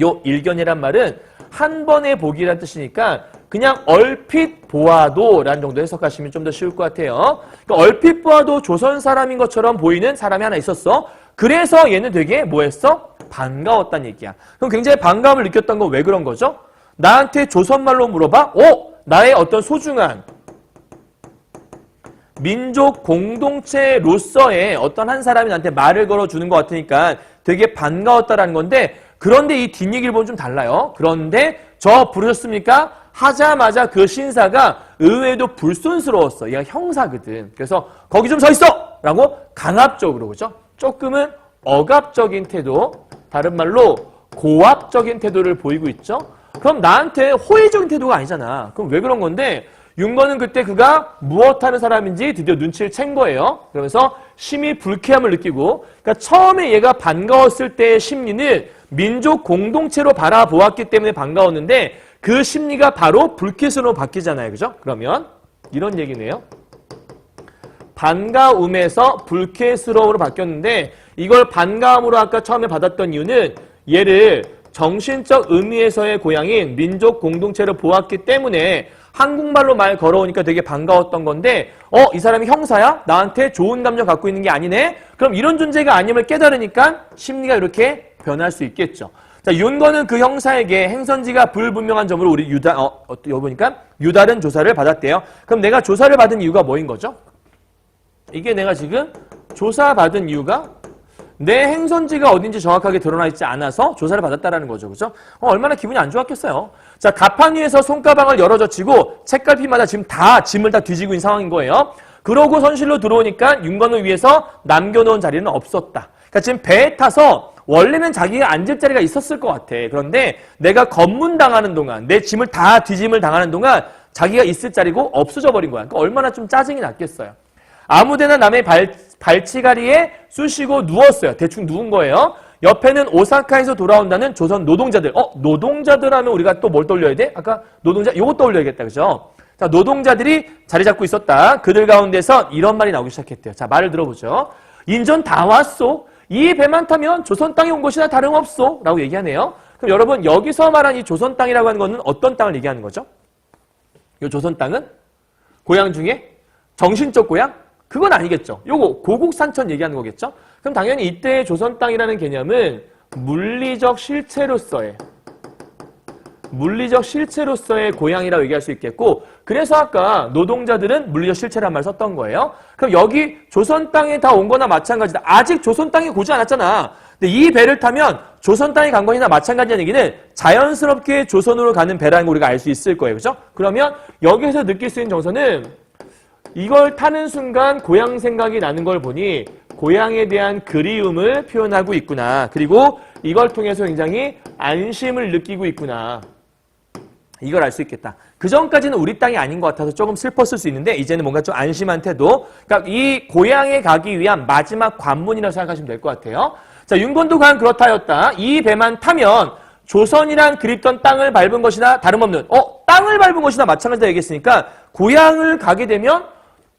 요 일견이란 말은 한 번에 보기란 뜻이니까 그냥 얼핏 보아도 라는 정도 해석하시면 좀 더 쉬울 것 같아요. 그러니까 얼핏 보아도 조선 사람인 것처럼 보이는 사람이 하나 있었어. 그래서 얘는 되게 뭐 했어? 반가웠다는 얘기야. 그럼 굉장히 반감을 느꼈던 건 왜 그런 거죠? 나한테 조선말로 물어봐? 나의 어떤 소중한 민족 공동체로서의 어떤 한 사람이 나한테 말을 걸어주는 것 같으니까 되게 반가웠다라는 건데 그런데 이 뒷얘기를 보면 좀 달라요. 그런데 저 부르셨습니까? 하자마자 그 신사가 의외도 불손스러웠어. 얘가 형사거든. 그래서 거기 좀 서 있어! 라고 강압적으로, 그죠? 조금은 억압적인 태도, 다른 말로 고압적인 태도를 보이고 있죠? 그럼 나한테 호의적인 태도가 아니잖아. 그럼 왜 그런 건데 윤건은 그때 그가 무엇하는 사람인지 드디어 눈치를 챈 거예요. 그러면서 심히 불쾌함을 느끼고 그러니까 처음에 얘가 반가웠을 때의 심리는 민족 공동체로 바라보았기 때문에 반가웠는데 그 심리가 바로 불쾌스러움으로 바뀌잖아요. 그죠? 그러면 이런 얘기네요. 반가움에서 불쾌스러움으로 바뀌었는데 이걸 반가움으로 아까 처음에 받았던 이유는 얘를 정신적 의미에서의 고향인 민족 공동체로 보았기 때문에 한국말로 말 걸어오니까 되게 반가웠던 건데 이 사람이 형사야? 나한테 좋은 감정 갖고 있는 게 아니네? 그럼 이런 존재가 아님을 깨달으니까 심리가 이렇게 변할 수 있겠죠. 자, 윤건은 그 형사에게 행선지가 불분명한 점으로 우리 여기 보니까 유다른 조사를 받았대요. 그럼 내가 조사를 받은 이유가 뭐인 거죠? 이게 내가 지금 조사받은 이유가 내 행선지가 어딘지 정확하게 드러나 있지 않아서 조사를 받았다라는 거죠. 그죠? 얼마나 기분이 안 좋았겠어요. 자, 가판 위에서 손가방을 열어젖히고 책갈피마다 지금 다 짐을 다 뒤지고 있는 상황인 거예요. 그러고 선실로 들어오니까 윤건을 위해서 남겨놓은 자리는 없었다. 그러니까 지금 배에 타서 원래는 자기가 앉을 자리가 있었을 것 같아. 그런데 내가 검문당하는 동안 내 짐을 다 뒤짐을 당하는 동안 자기가 있을 자리고 없어져 버린 거야. 그러니까 얼마나 좀 짜증이 났겠어요. 아무데나 남의 발치가리에 쑤시고 누웠어요. 대충 누운 거예요. 옆에는 오사카에서 돌아온다는 조선 노동자들. 노동자들 하면 우리가 또 뭘 떠올려야 돼? 아까 노동자, 요거 떠올려야겠다. 그죠? 자, 노동자들이 자리 잡고 있었다. 그들 가운데서 이런 말이 나오기 시작했대요. 자, 말을 들어보죠. 인전 다 왔소. 이 배만 타면 조선 땅에 온 것이나 다름없소. 라고 얘기하네요. 그럼 여러분 여기서 말한 이 조선 땅이라고 하는 거는 어떤 땅을 얘기하는 거죠? 이 조선 땅은 고향 중에 정신적 고향? 그건 아니겠죠. 요거 고국산천 얘기하는 거겠죠. 그럼 당연히 이때의 조선 땅이라는 개념은 물리적 실체로서의 고향이라고 얘기할 수 있겠고, 그래서 아까 노동자들은 물리적 실체란 말을 썼던 거예요. 그럼 여기 조선 땅에 다 온 거나 마찬가지다. 아직 조선 땅에 오지 않았잖아. 근데 이 배를 타면 조선 땅에 간 것이나 마찬가지라는 얘기는 자연스럽게 조선으로 가는 배라는 걸 우리가 알 수 있을 거예요. 그죠? 그러면 여기서 느낄 수 있는 정서는 이걸 타는 순간 고향 생각이 나는 걸 보니 고향에 대한 그리움을 표현하고 있구나. 그리고 이걸 통해서 굉장히 안심을 느끼고 있구나. 이걸 알 수 있겠다. 그 전까지는 우리 땅이 아닌 것 같아서 조금 슬펐을 수 있는데 이제는 뭔가 좀 안심한 태도. 그러니까 이 고향에 가기 위한 마지막 관문이라고 생각하시면 될 것 같아요. 자, 윤건도 과연 그렇다였다. 이 배만 타면 조선이란 그립던 땅을 밟은 것이나 다름없는 땅을 밟은 것이나 마찬가지다 얘기했으니까 고향을 가게 되면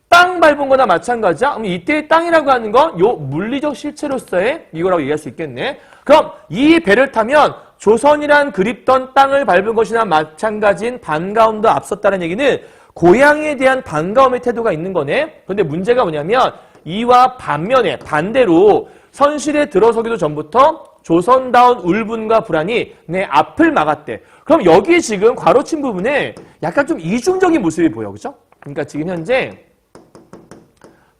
땅 밟은 거나 마찬가지야. 그럼 이때의 땅이라고 하는 건 요 물리적 실체로서의 이거라고 얘기할 수 있겠네. 그럼 이 배를 타면 조선이란 그립던 땅을 밟은 것이나 마찬가지인 반가움도 앞섰다는 얘기는 고향에 대한 반가움의 태도가 있는 거네. 그런데 문제가 뭐냐면 이와 반면에 반대로 선실에 들어서기도 전부터 조선다운 울분과 불안이 내 앞을 막았대. 그럼 여기 지금 괄호친 부분에 약간 좀 이중적인 모습이 보여. 그죠? 그러니까 지금 현재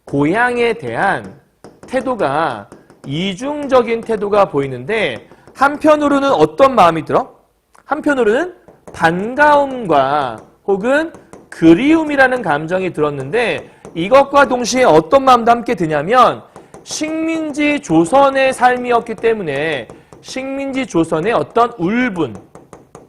고향에 대한 태도가 이중적인 태도가 보이는데 한편으로는 어떤 마음이 들어? 한편으로는 반가움과 혹은 그리움이라는 감정이 들었는데 이것과 동시에 어떤 마음도 함께 드냐면 식민지 조선의 삶이었기 때문에 식민지 조선의 어떤 울분,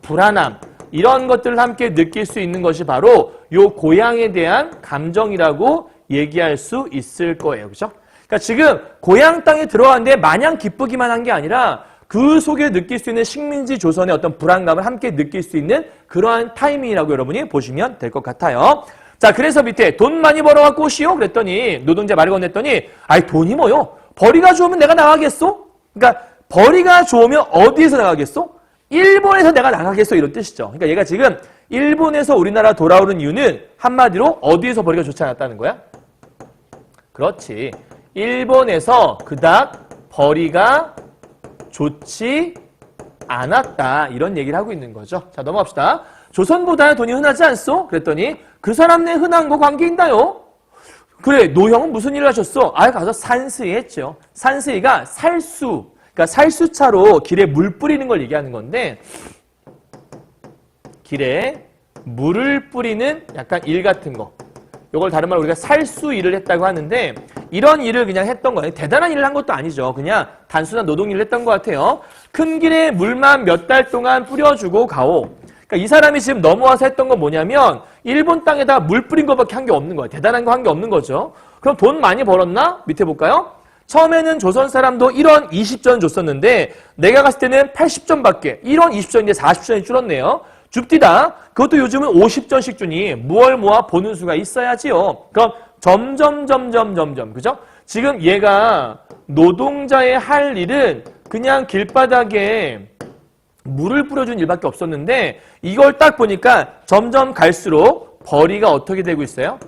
불안함 이런 것들을 함께 느낄 수 있는 것이 바로 요 고향에 대한 감정이라고 얘기할 수 있을 거예요. 그죠? 그러니까 지금 고향 땅에 들어왔는데 마냥 기쁘기만 한 게 아니라 그 속에 느낄 수 있는 식민지 조선의 어떤 불안감을 함께 느낄 수 있는 그러한 타이밍이라고 여러분이 보시면 될 것 같아요. 자, 그래서 밑에 돈 많이 벌어갖고 오시오? 그랬더니 노동자 말을 건넸더니 아이 돈이 뭐요? 벌이가 좋으면 내가 나가겠소? 그러니까 벌이가 좋으면 어디에서 나가겠소? 일본에서 내가 나가겠소? 이런 뜻이죠. 그러니까 얘가 지금 일본에서 우리나라 돌아오는 이유는 한마디로 어디에서 벌이가 좋지 않았다는 거야? 그렇지. 일본에서 그닥 벌이가 좋지 않았다. 이런 얘기를 하고 있는 거죠. 자, 넘어갑시다. 조선보다 돈이 흔하지 않소? 그랬더니 그 사람네 흔한 거 관계인다요. 그래, 노형은 무슨 일을 하셨어? 가서 산수이 했죠. 산수이가 살수, 그러니까 살수차로 길에 물 뿌리는 걸 얘기하는 건데 길에 물을 뿌리는 약간 일 같은 거. 이걸 다른 말로 우리가 살수 일을 했다고 하는데 이런 일을 그냥 했던 거예요. 대단한 일을 한 것도 아니죠. 그냥 단순한 노동 일을 했던 것 같아요. 큰 길에 물만 몇 달 동안 뿌려주고 가오. 그러니까 이 사람이 지금 넘어와서 했던 건 뭐냐면 일본 땅에다 물 뿌린 것밖에 한 게 없는 거예요. 대단한 거 한 게 없는 거죠. 그럼 돈 많이 벌었나? 밑에 볼까요? 처음에는 조선 사람도 1원 20전 줬었는데 내가 갔을 때는 80전밖에 1원 20전인데 40전이 줄었네요. 줍디다. 그것도 요즘은 50전씩 주니 무얼 모아 보는 수가 있어야지요. 그럼 점점 그죠? 지금 얘가 노동자의 할 일은 그냥 길바닥에 물을 뿌려준 일밖에 없었는데 이걸 딱 보니까 점점 갈수록 벌이가 어떻게 되고 있어요?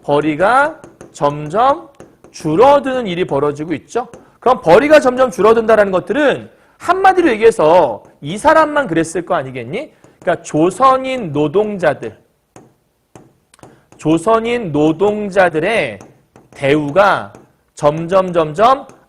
벌이가 점점 줄어드는 일이 벌어지고 있죠. 그럼 벌이가 점점 줄어든다는 것들은 한마디로 얘기해서 이 사람만 그랬을 거 아니겠니? 그러니까 조선인 노동자들의 대우가 점점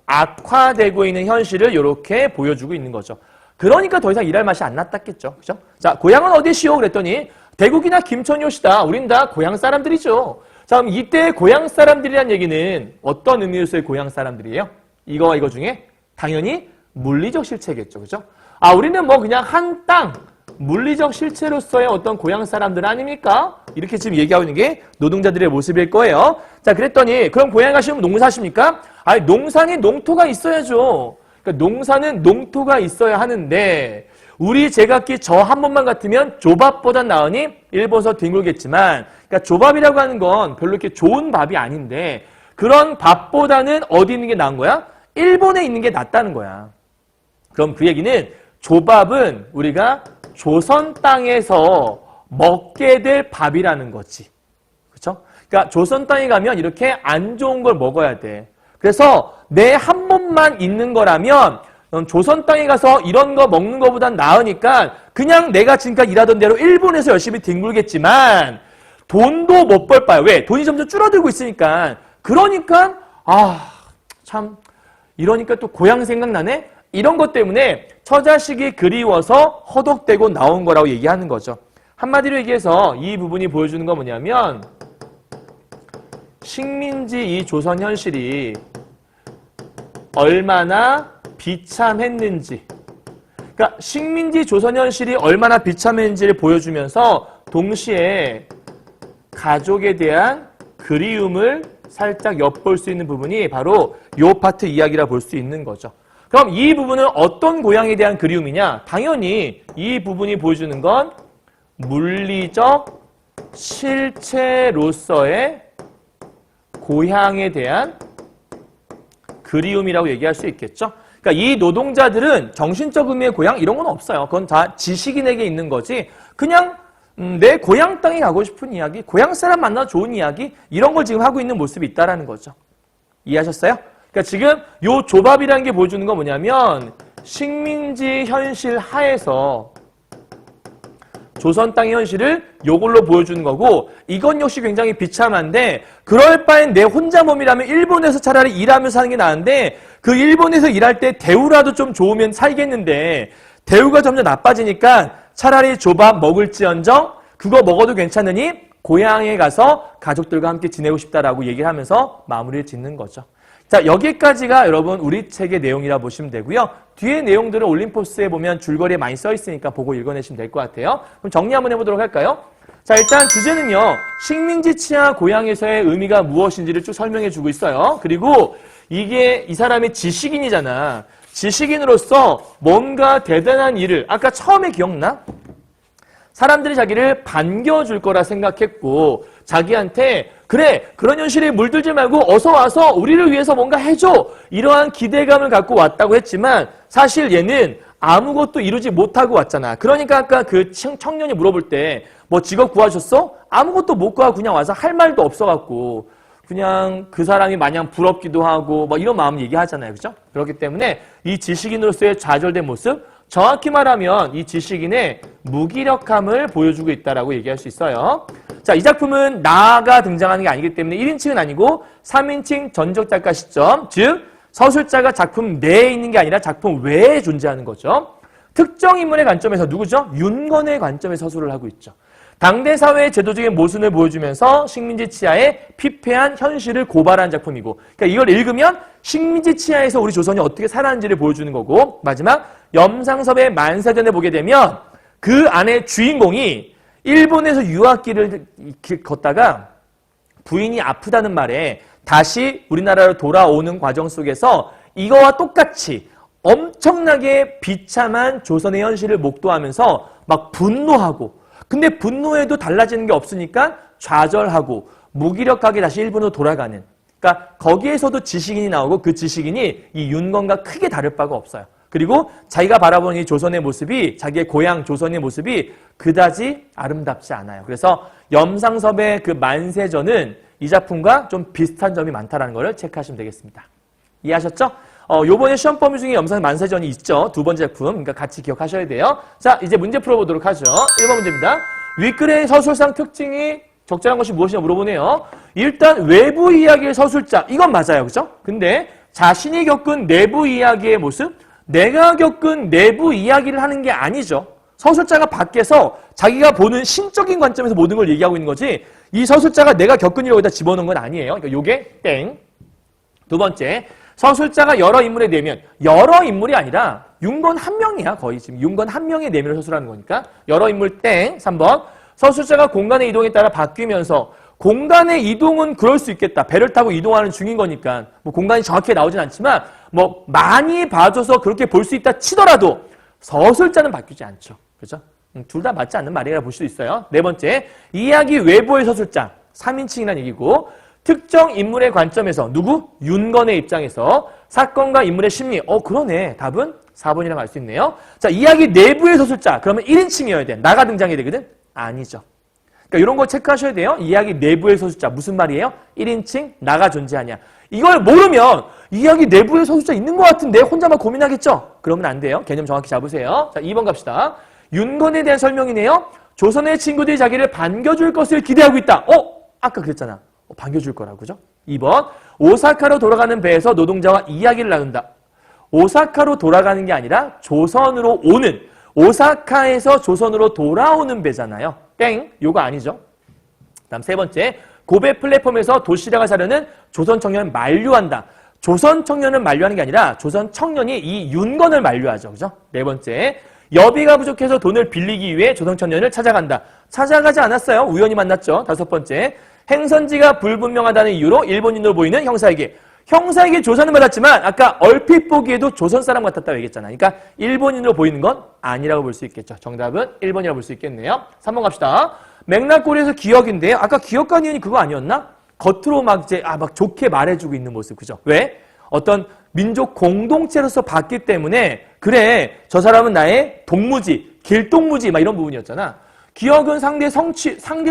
악화되고 있는 현실을 이렇게 보여주고 있는 거죠. 그러니까 더 이상 일할 맛이 안 났다겠죠. 그죠? 자, 고향은 어디시오? 그랬더니 대국이나 김천요시다. 우린 다 고향 사람들이죠. 자, 그럼 이때 고향 사람들이란 얘기는 어떤 의미로서의 고향 사람들이에요? 이거와 이거 중에 당연히 물리적 실체겠죠. 그죠? 우리는 뭐 그냥 한 땅, 물리적 실체로서의 어떤 고향 사람들 아닙니까? 이렇게 지금 얘기하고 있는 게 노동자들의 모습일 거예요. 자, 그랬더니 그럼 고향 가시면 농사하십니까? 농사는 농토가 있어야죠. 그러니까 농사는 농토가 있어야 하는데 우리 제각기 저 한 번만 같으면 조밥보단 나으니 일본서 뒹굴겠지만 그러니까 조밥이라고 하는 건 별로 이렇게 좋은 밥이 아닌데 그런 밥보다는 어디 있는 게 나은 거야? 일본에 있는 게 낫다는 거야. 그럼 그 얘기는 조밥은 우리가 조선 땅에서 먹게 될 밥이라는 거지. 그렇죠? 그러니까 조선 땅에 가면 이렇게 안 좋은 걸 먹어야 돼. 그래서 내 한 몸만 있는 거라면 조선 땅에 가서 이런 거 먹는 거보단 나으니까 그냥 내가 지금까지 일하던 대로 일본에서 열심히 뒹굴겠지만 돈도 못 벌 바야. 왜? 돈이 점점 줄어들고 있으니까. 그러니까 참 이러니까 또 고향 생각나네? 이런 것 때문에 처자식이 그리워서 허덕대고 나온 거라고 얘기하는 거죠. 한마디로 얘기해서 이 부분이 보여주는 건 뭐냐면 식민지 이 조선 현실이 얼마나 비참했는지, 그러니까 식민지 조선 현실이 얼마나 비참했는지를 보여주면서 동시에 가족에 대한 그리움을 살짝 엿볼 수 있는 부분이 바로 이 파트 이야기라 볼 수 있는 거죠. 그럼 이 부분은 어떤 고향에 대한 그리움이냐? 당연히 이 부분이 보여주는 건 물리적 실체로서의 고향에 대한 그리움이라고 얘기할 수 있겠죠. 그러니까 이 노동자들은 정신적 의미의 고향 이런 건 없어요. 그건 다 지식인에게 있는 거지. 그냥 내 고향 땅에 가고 싶은 이야기, 고향 사람 만나 좋은 이야기 이런 걸 지금 하고 있는 모습이 있다라는 거죠. 이해하셨어요? 그러니까 지금 요 조밥이라는 게 보여주는 건 뭐냐면 식민지 현실 하에서 조선 땅의 현실을 요걸로 보여주는 거고 이건 역시 굉장히 비참한데 그럴 바엔 내 혼자 몸이라면 일본에서 차라리 일하면서 사는 게 나은데 그 일본에서 일할 때 대우라도 좀 좋으면 살겠는데 대우가 점점 나빠지니까 차라리 조밥 먹을지언정 그거 먹어도 괜찮으니 고향에 가서 가족들과 함께 지내고 싶다라고 얘기를 하면서 마무리를 짓는 거죠. 자, 여기까지가 여러분 우리 책의 내용이라 보시면 되고요. 뒤에 내용들은 올림포스에 보면 줄거리에 많이 써 있으니까 보고 읽어내시면 될 것 같아요. 그럼 정리 한번 해보도록 할까요? 자, 일단 주제는요. 식민지 치하 고향에서의 의미가 무엇인지를 쭉 설명해 주고 있어요. 그리고 이게 이 사람이 지식인이잖아. 지식인으로서 뭔가 대단한 일을 아까 처음에 기억나? 사람들이 자기를 반겨줄 거라 생각했고 자기한테 그래 그런 현실에 물들지 말고 어서 와서 우리를 위해서 뭔가 해줘 이러한 기대감을 갖고 왔다고 했지만 사실 얘는 아무것도 이루지 못하고 왔잖아. 그러니까 아까 그 청년이 물어볼 때 뭐 직업 구하셨어? 아무것도 못 구하고 그냥 와서 할 말도 없어갖고 그냥 그 사람이 마냥 부럽기도 하고 뭐 이런 마음 얘기하잖아요. 그죠? 그렇기 때문에 이 지식인으로서의 좌절된 모습 정확히 말하면 이 지식인의 무기력함을 보여주고 있다라고 얘기할 수 있어요. 자, 이 작품은 나가 등장하는 게 아니기 때문에 1인칭은 아니고 3인칭 전적 작가 시점, 즉 서술자가 작품 내에 있는 게 아니라 작품 외에 존재하는 거죠. 특정 인물의 관점에서 누구죠? 윤건의 관점에서 서술을 하고 있죠. 당대 사회의 제도적인 모순을 보여주면서 식민지 치하의 피폐한 현실을 고발한 작품이고 그러니까 이걸 읽으면 식민지 치하에서 우리 조선이 어떻게 살았는지를 보여주는 거고 마지막 염상섭의 만사전에 보게 되면 그 안에 주인공이 일본에서 유학길을 걷다가 부인이 아프다는 말에 다시 우리나라로 돌아오는 과정 속에서 이거와 똑같이 엄청나게 비참한 조선의 현실을 목도하면서 막 분노하고 근데 분노에도 달라지는 게 없으니까 좌절하고 무기력하게 다시 일본으로 돌아가는 그러니까 거기에서도 지식인이 나오고 그 지식인이 이 윤건과 크게 다를 바가 없어요. 그리고 자기가 바라보는 이 조선의 모습이 자기의 고향 조선의 모습이 그다지 아름답지 않아요. 그래서 염상섭의 그 만세전은 이 작품과 좀 비슷한 점이 많다는 걸 체크하시면 되겠습니다. 이해하셨죠? 요번에 시험 범위 중에 염상 만세전이 있죠. 두 번째 작품. 그러니까 같이 기억하셔야 돼요. 자, 이제 문제 풀어보도록 하죠. 1번 문제입니다. 윗글의 서술상 특징이 적절한 것이 무엇이냐 물어보네요. 일단 외부 이야기의 서술자. 이건 맞아요. 그죠? 근데 자신이 겪은 내부 이야기의 모습, 내가 겪은 내부 이야기를 하는 게 아니죠. 서술자가 밖에서 자기가 보는 신적인 관점에서 모든 걸 얘기하고 있는 거지 이 서술자가 내가 겪은 일을 여기다 집어넣은 건 아니에요. 그러니까 요게 땡. 두 번째, 서술자가 여러 인물의 내면, 여러 인물이 아니라 윤건 한 명이야. 거의 지금 윤건 한 명의 내면을 서술하는 거니까 여러 인물 땡. 3번, 서술자가 공간의 이동에 따라 바뀌면서 공간의 이동은 그럴 수 있겠다. 배를 타고 이동하는 중인 거니까 뭐 공간이 정확히 나오진 않지만 뭐 많이 봐줘서 그렇게 볼 수 있다 치더라도 서술자는 바뀌지 않죠. 그렇죠? 둘 다 맞지 않는 말이라 볼 수 있어요. 네 번째, 이야기 외부의 서술자 3인칭이라는 얘기고 특정 인물의 관점에서 누구? 윤건의 입장에서 사건과 인물의 심리. 그러네. 답은 4번이라고 할 수 있네요. 자, 이야기 내부의 서술자. 그러면 1인칭이어야 돼. 나가 등장해야 되거든? 아니죠. 그러니까 이런 거 체크하셔야 돼요. 이야기 내부의 서술자. 무슨 말이에요? 1인칭, 나가 존재하냐. 이걸 모르면 이야기 내부의 서술자 있는 것 같은데 혼자만 고민하겠죠? 그러면 안 돼요. 개념 정확히 잡으세요. 자, 2번 갑시다. 윤건에 대한 설명이네요. 조선의 친구들이 자기를 반겨줄 것을 기대하고 있다. 아까 그랬잖아. 반겨줄 거라고, 그죠? 2번. 오사카로 돌아가는 배에서 노동자와 이야기를 나눈다. 오사카로 돌아가는 게 아니라 조선으로 오는, 오사카에서 조선으로 돌아오는 배잖아요. 땡. 요거 아니죠. 다음 세 번째. 고베 플랫폼에서 도시락을 사려는 조선 청년을 만류한다. 조선 청년을 만류하는 게 아니라 조선 청년이 이 윤건을 만류하죠. 그죠? 네 번째. 여비가 부족해서 돈을 빌리기 위해 조선 청년을 찾아간다. 찾아가지 않았어요. 우연히 만났죠. 다섯 번째. 행선지가 불분명하다는 이유로 일본인으로 보이는 형사에게 조사는 받았지만 아까 얼핏 보기에도 조선 사람 같았다고 얘기했잖아. 그러니까 일본인으로 보이는 건 아니라고 볼 수 있겠죠. 정답은 1번이라고 볼 수 있겠네요. 3번 갑시다. 맥락고리에서 기억인데요. 아까 기억과 니은이 그거 아니었나? 겉으로 막 좋게 말해주고 있는 모습. 그죠? 왜? 어떤 민족 공동체로서 봤기 때문에 그래, 저 사람은 나의 동무지, 길동무지 막 이런 부분이었잖아. 기억은 상대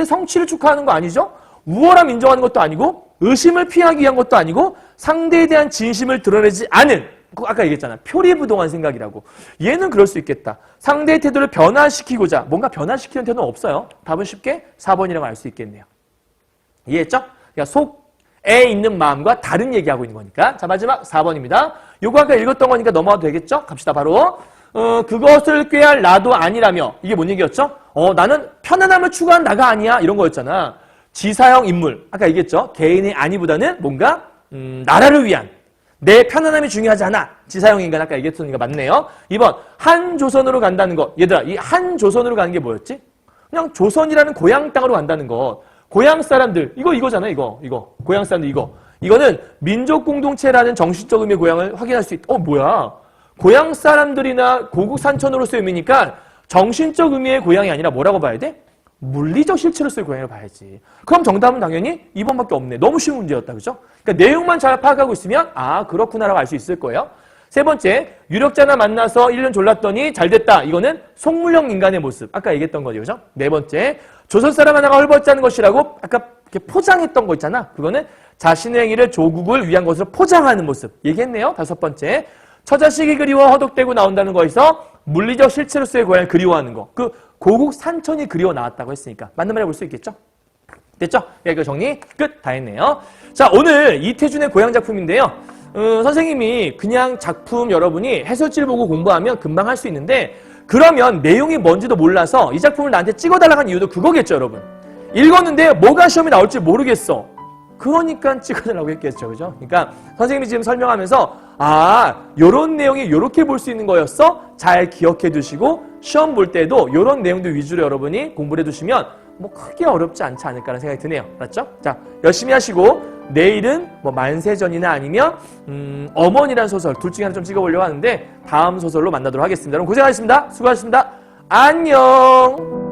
성취를 축하하는 거 아니죠? 우월함 인정하는 것도 아니고 의심을 피하기 위한 것도 아니고 상대에 대한 진심을 드러내지 않은, 아까 얘기했잖아. 표리부동한 생각이라고. 얘는 그럴 수 있겠다. 상대의 태도를 변화시키고자 뭔가 변화시키는 태도는 없어요. 답은 쉽게 4번이라고 알 수 있겠네요. 이해했죠? 그러니까 속에 있는 마음과 다른 얘기하고 있는 거니까. 자, 마지막 4번입니다. 요거 아까 읽었던 거니까 넘어가도 되겠죠? 갑시다. 바로 그것을 꾀할 나도 아니라며. 이게 뭔 얘기였죠? 나는 편안함을 추구한 나가 아니야. 이런 거였잖아. 지사형 인물. 아까 얘기했죠? 개인의 아니보다는 뭔가 나라를 위한 내 편안함이 중요하지 않아. 지사형 인간 아까 얘기했으니까 맞네요. 2번 한 조선으로 간다는 것. 얘들아, 이 한 조선으로 가는 게 뭐였지? 그냥 조선이라는 고향 땅으로 간다는 것. 고향 사람들, 이거잖아, 이거. 고향 사람들, 이거는 민족 공동체라는 정신적 의미의 고향을 확인할 수 있다. 뭐야? 고향 사람들이나 고국 산천으로서의 의미니까 정신적 의미의 고향이 아니라 뭐라고 봐야 돼? 물리적 실체로서의 고향을 봐야지. 그럼 정답은 당연히 2번밖에 없네. 너무 쉬운 문제였다. 그죠? 그러니까 내용만 잘 파악하고 있으면 그렇구나라고 알 수 있을 거예요. 세 번째, 유력자나 만나서 1년 졸랐더니 잘됐다. 이거는 속물형 인간의 모습. 아까 얘기했던 거죠. 그죠? 네 번째, 조선 사람 하나가 헐벗지 것이라고 아까 이렇게 포장했던 거 있잖아. 그거는 자신의 행위를 조국을 위한 것으로 포장하는 모습. 얘기했네요. 다섯 번째, 처자식이 그리워 허덕대고 나온다는 거에서 물리적 실체로서의 고향을 그리워하는 거. 그 고국 산천이 그리워 나왔다고 했으니까 맞는 말을 볼 수 있겠죠? 됐죠? 이거 정리 끝. 다 했네요. 자, 오늘 이태준의 고향 작품인데요. 선생님이 그냥 작품 여러분이 해설지를 보고 공부하면 금방 할 수 있는데 그러면 내용이 뭔지도 몰라서 이 작품을 나한테 찍어달라고 한 이유도 그거겠죠, 여러분. 읽었는데 뭐가 시험에 나올지 모르겠어. 그러니까 찍어달라고 했겠죠, 그죠? 그러니까 선생님이 지금 설명하면서 요런 내용이 요렇게 볼 수 있는 거였어? 잘 기억해 두시고 시험 볼 때도 요런 내용들 위주로 여러분이 공부를 해두시면 뭐 크게 어렵지 않지 않을까라는 생각이 드네요. 맞죠? 자, 열심히 하시고 내일은 뭐 만세전이나 아니면 어머니라는 소설 둘 중에 하나 좀 찍어보려고 하는데 다음 소설로 만나도록 하겠습니다. 여러분 고생하셨습니다. 수고하셨습니다. 안녕.